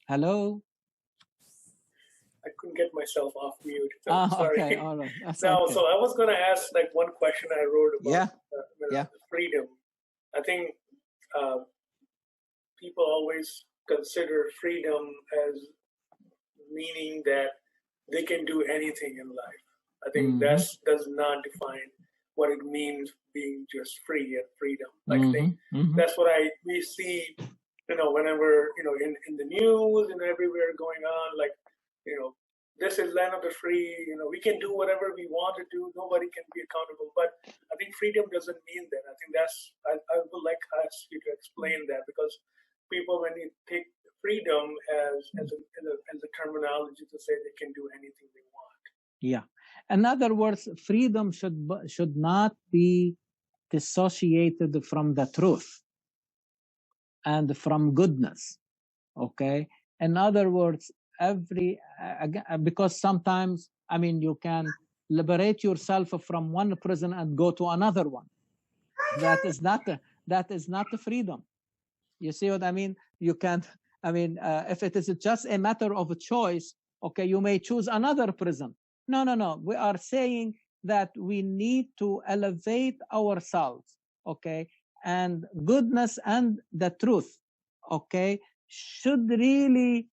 Hello? I couldn't get myself off mute. So sorry. Okay, all right. Now, okay. So I was going to ask like one question I wrote about freedom. I think people always consider freedom as meaning that they can do anything in life. I think that does not define what it means being just free and freedom. Like I think that's what we see, whenever, in the news and everywhere going on, like, this is land of the free, we can do whatever we want to do. Nobody can be accountable. But I think freedom doesn't mean that. I think I would like ask you to explain that, because people, when you take freedom as a terminology to say they can do anything they want. Yeah. In other words, freedom should not be dissociated from the truth and from goodness. Okay. In other words, because sometimes, you can liberate yourself from one prison and go to another one. That is not the freedom. You see what I mean? You can't. If it is just a matter of a choice, okay, you may choose another prison. No. We are saying that we need to elevate ourselves, okay, and goodness and the truth, okay, should really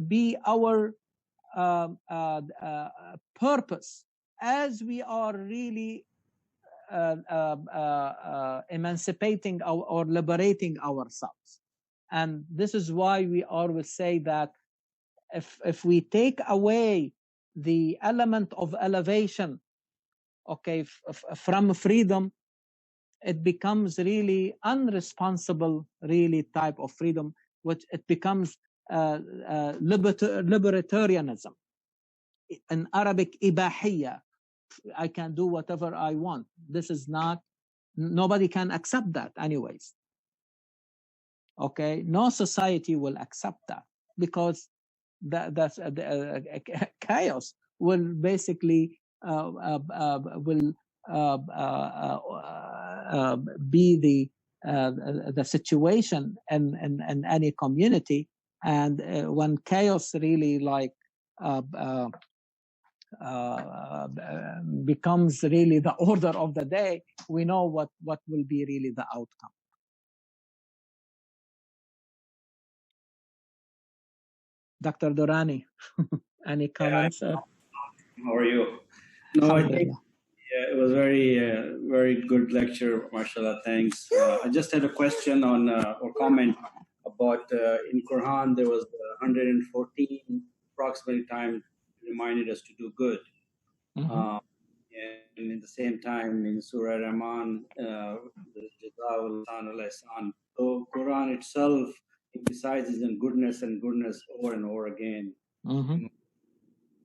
be our purpose as we are really emancipating or liberating ourselves. And this is why we always say that if we take away the element of elevation, okay, from freedom, it becomes really unresponsible, really type of freedom, which it becomes libertarianism. In Arabic, ibahiyya. I can do whatever I want. This is not, nobody can accept that anyways. Okay, no society will accept that, because that's chaos will basically will be the situation in any community. And when chaos really like becomes really the order of the day, we know what will be really the outcome. Dr. Durrani, any comments? How are you? No, I think it was very good lecture, mashallah. Thanks. I just had a question on or comment about in Quran there was 114 approximately times reminded us to do good. And in the same time in Surah Rahman, so Quran itself emphasizes in goodness and goodness over and over again.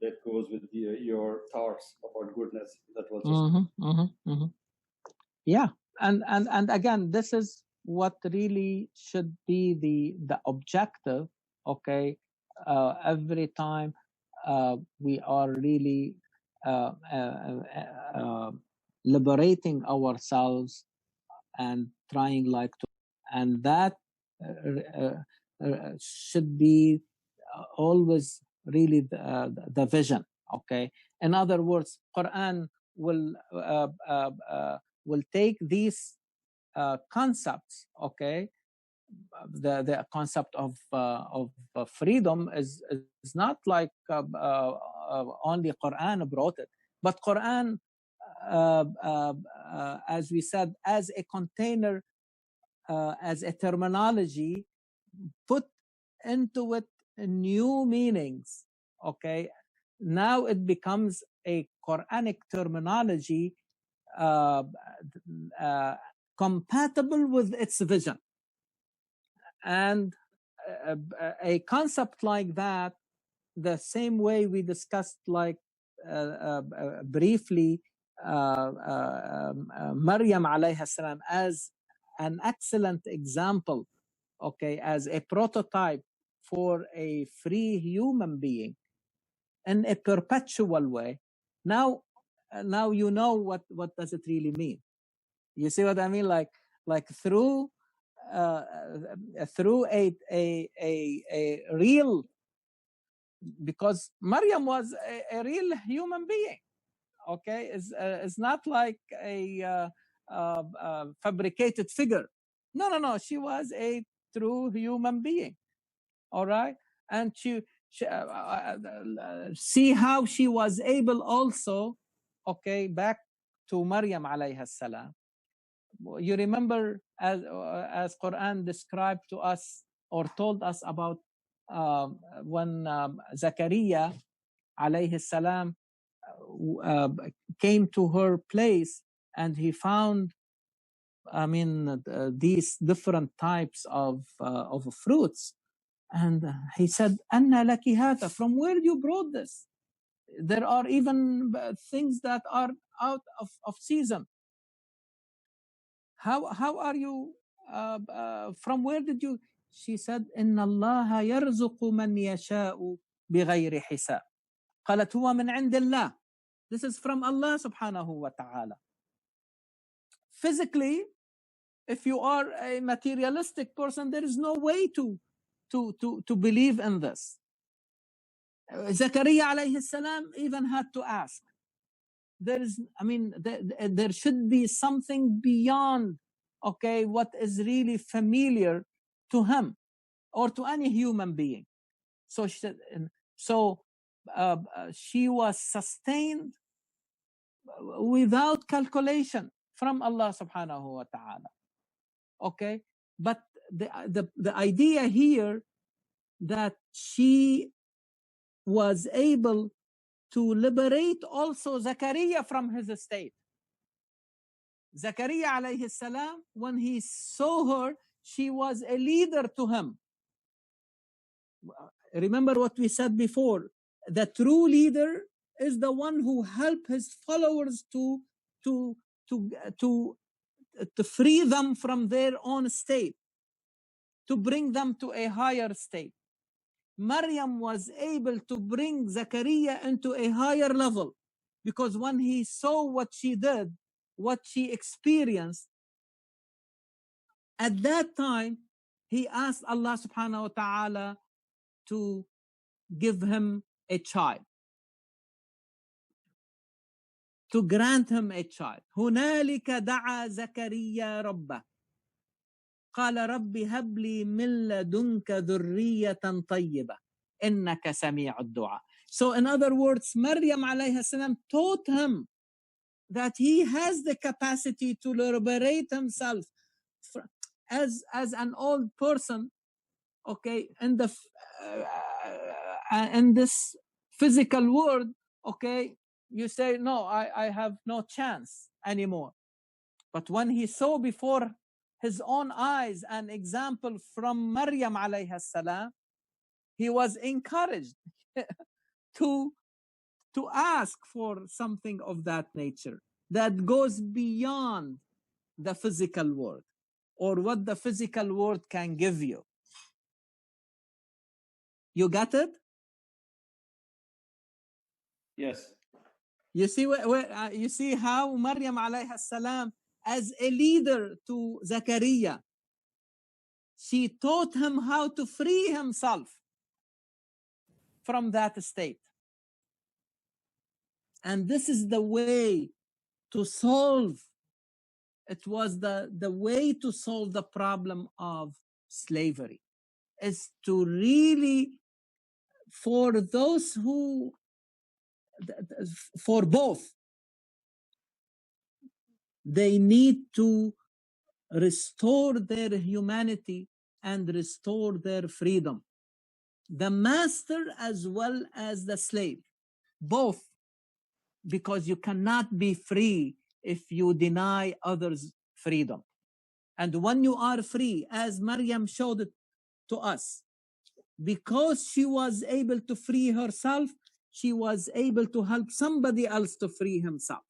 That goes with your thoughts about goodness. That was just yeah, and again, this is what really should be the objective. Okay, every time we are really liberating ourselves and trying like to, and that should be always really the vision. Okay, in other words, Quran will take these concepts. Okay, the concept of freedom is not like only Quran brought it, but Quran, as we said, as a container, as a terminology, put into it new meanings. Okay, now it becomes a Quranic terminology compatible with its vision. And a concept like that, the same way we discussed like briefly Maryam alayha salam as an excellent example, okay, as a prototype for a free human being in a perpetual way. Now you know what does it really mean. You see what I mean? Like through a real, because Maryam was a real human being. Okay, is not like a fabricated figure. No. She was a true human being. All right, and see how she was able also, okay, back to Maryam alayha salam. You remember as Quran described to us or told us about when Zakaria alayhi salam came to her place and he found, these different types of fruits. And he said, Anna laki hada, from where you brought this? There are even things that are out of season. How are you, from where did you? She said, Inna Allah yarzuqu man yasha'u bighayri hisab. قالت هو من عند الله. This is from Allah subhanahu wa ta'ala. Physically, if you are a materialistic person, there is no way to believe in this. Zakaria alayhi salam even had to ask. There should be something beyond, okay, what is really familiar to him or to any human being. So she was sustained without calculation from Allah subhanahu wa ta'ala. Okay, but the idea here that she was able to liberate also Zakaria from his estate. Zakaria alayhi salam, when he saw her, she was a leader to him. Remember what we said before, the true leader is the one who helps his followers to free them from their own state, to bring them to a higher state. Maryam was able to bring Zakaria into a higher level, because when he saw what she did, what she experienced, at that time, he asked Allah subhanahu wa ta'ala to give him a child, to grant him a child. هنالك دعا زكريا ربه قال رب هب لي من لدنك ذرية طيبة إنك سميع الدعاء. So in other words, Maryam alayhi salam taught him that he has the capacity to liberate himself as an old person, okay, in this physical world, okay, you say, no, I have no chance anymore. But when he saw before his own eyes an example from Maryam alayha salam, he was encouraged to ask for something of that nature that goes beyond the physical world or what the physical world can give you. You got it? Yes. You see you see how Maryam alayha salam, as a leader to Zakaria, she taught him how to free himself from that state. And this is the way to solve, it was the way to solve the problem of slavery, is to really, for those who, for both, they need to restore their humanity and restore their freedom. The master as well as the slave, both, because you cannot be free if you deny others freedom. And when you are free, as Maryam showed it to us, because she was able to free herself, she was able to help somebody else to free himself.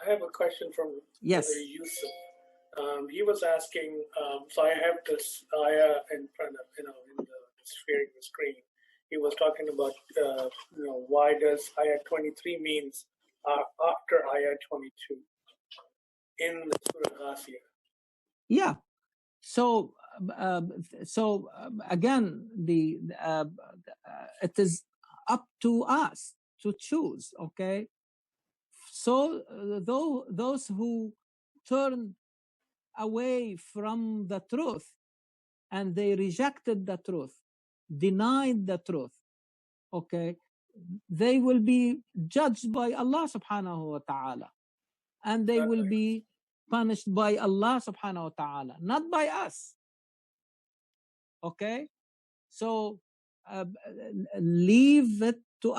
I have a question from Yes. Yusuf. He was asking, so I have this ayah in front of, in the sharing the screen. He was talking about, why does ayah 23 means after ayah 22 in the Surah Qaaf. Yeah. So again, it is up to us to choose. Okay. So those who turn away from the truth, and they rejected the truth, denied the truth, okay, they will be judged by Allah subhanahu wa ta'ala, and they will be punished by Allah subhanahu wa ta'ala, not by us. Okay, so leave it to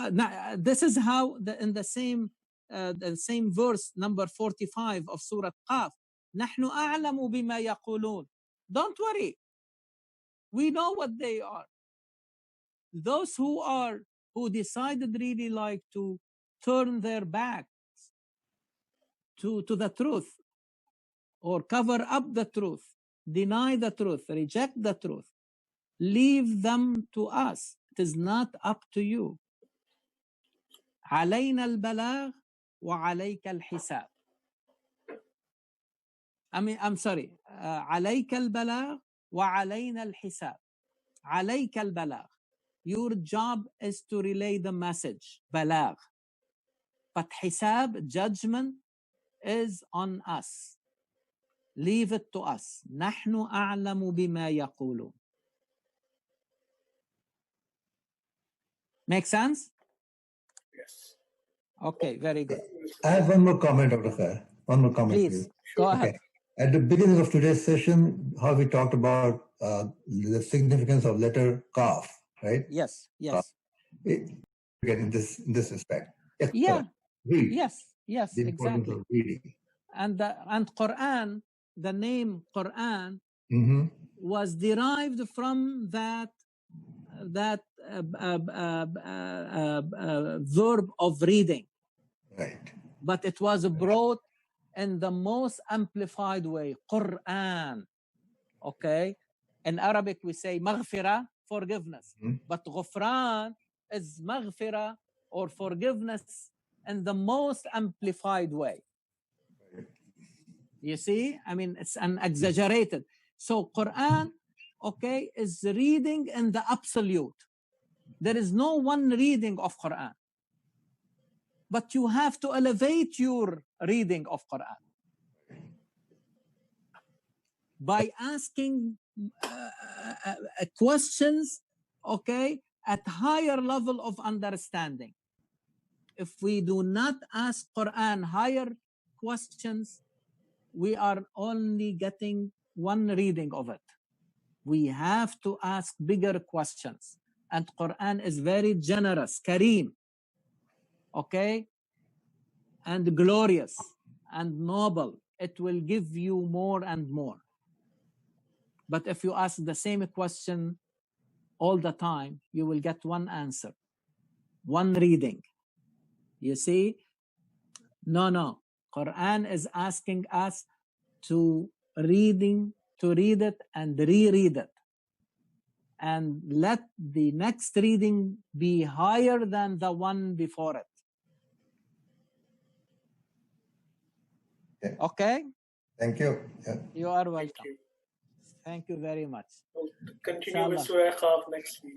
this is how in the same verse number 45 of Surah Qaaf, نحن أعلم بما يقولون. Don't worry, we know what they are. Those who decided really like to turn their backs to the truth, or cover up the truth, deny the truth, reject the truth, leave them to us. It is not up to you. علينا البلاغ وعليك الحساب. I'm sorry. عليك البلاغ وعلينا الحساب. عليك البلاغ. Your job is to relay the message, بلاغ. But حساب, judgment, is on us. Leave it to us. نحن أعلم بما يقولون. Make sense? Yes. Okay, very good. I have one more comment, Dr. Khayr. One more comment, please. Go ahead. At the beginning of today's session, how we talked about the significance of letter Qaaf, right? Yes, yes. Again, in this respect. Yes, yeah. Read. Yes, the importance exactly. Of reading. And Quran, the name Quran, was derived from that verb of reading. Right. But it was brought in the most amplified way, Quran. Okay? In Arabic we say maghfirah, forgiveness. But ghufran is maghfirah, or forgiveness, in the most amplified way. You see? I mean, it's an exaggerated. So Quran, okay, is reading in the absolute. There is no one reading of Quran. But you have to elevate your reading of Quran by asking questions, okay, at higher level of understanding. If we do not ask Quran higher questions, we are only getting one reading of it. We have to ask bigger questions. And Quran is very generous, Kareem, okay, and glorious and noble. It will give you more and more. But if you ask the same question all the time, you will get one answer, one reading. You see? No. Quran is asking us to read it and reread it. And let the next reading be higher than the one before it. Okay? Thank you. Yeah. You are welcome. Thank you very much. We'll continue with Surah Qaaf next week.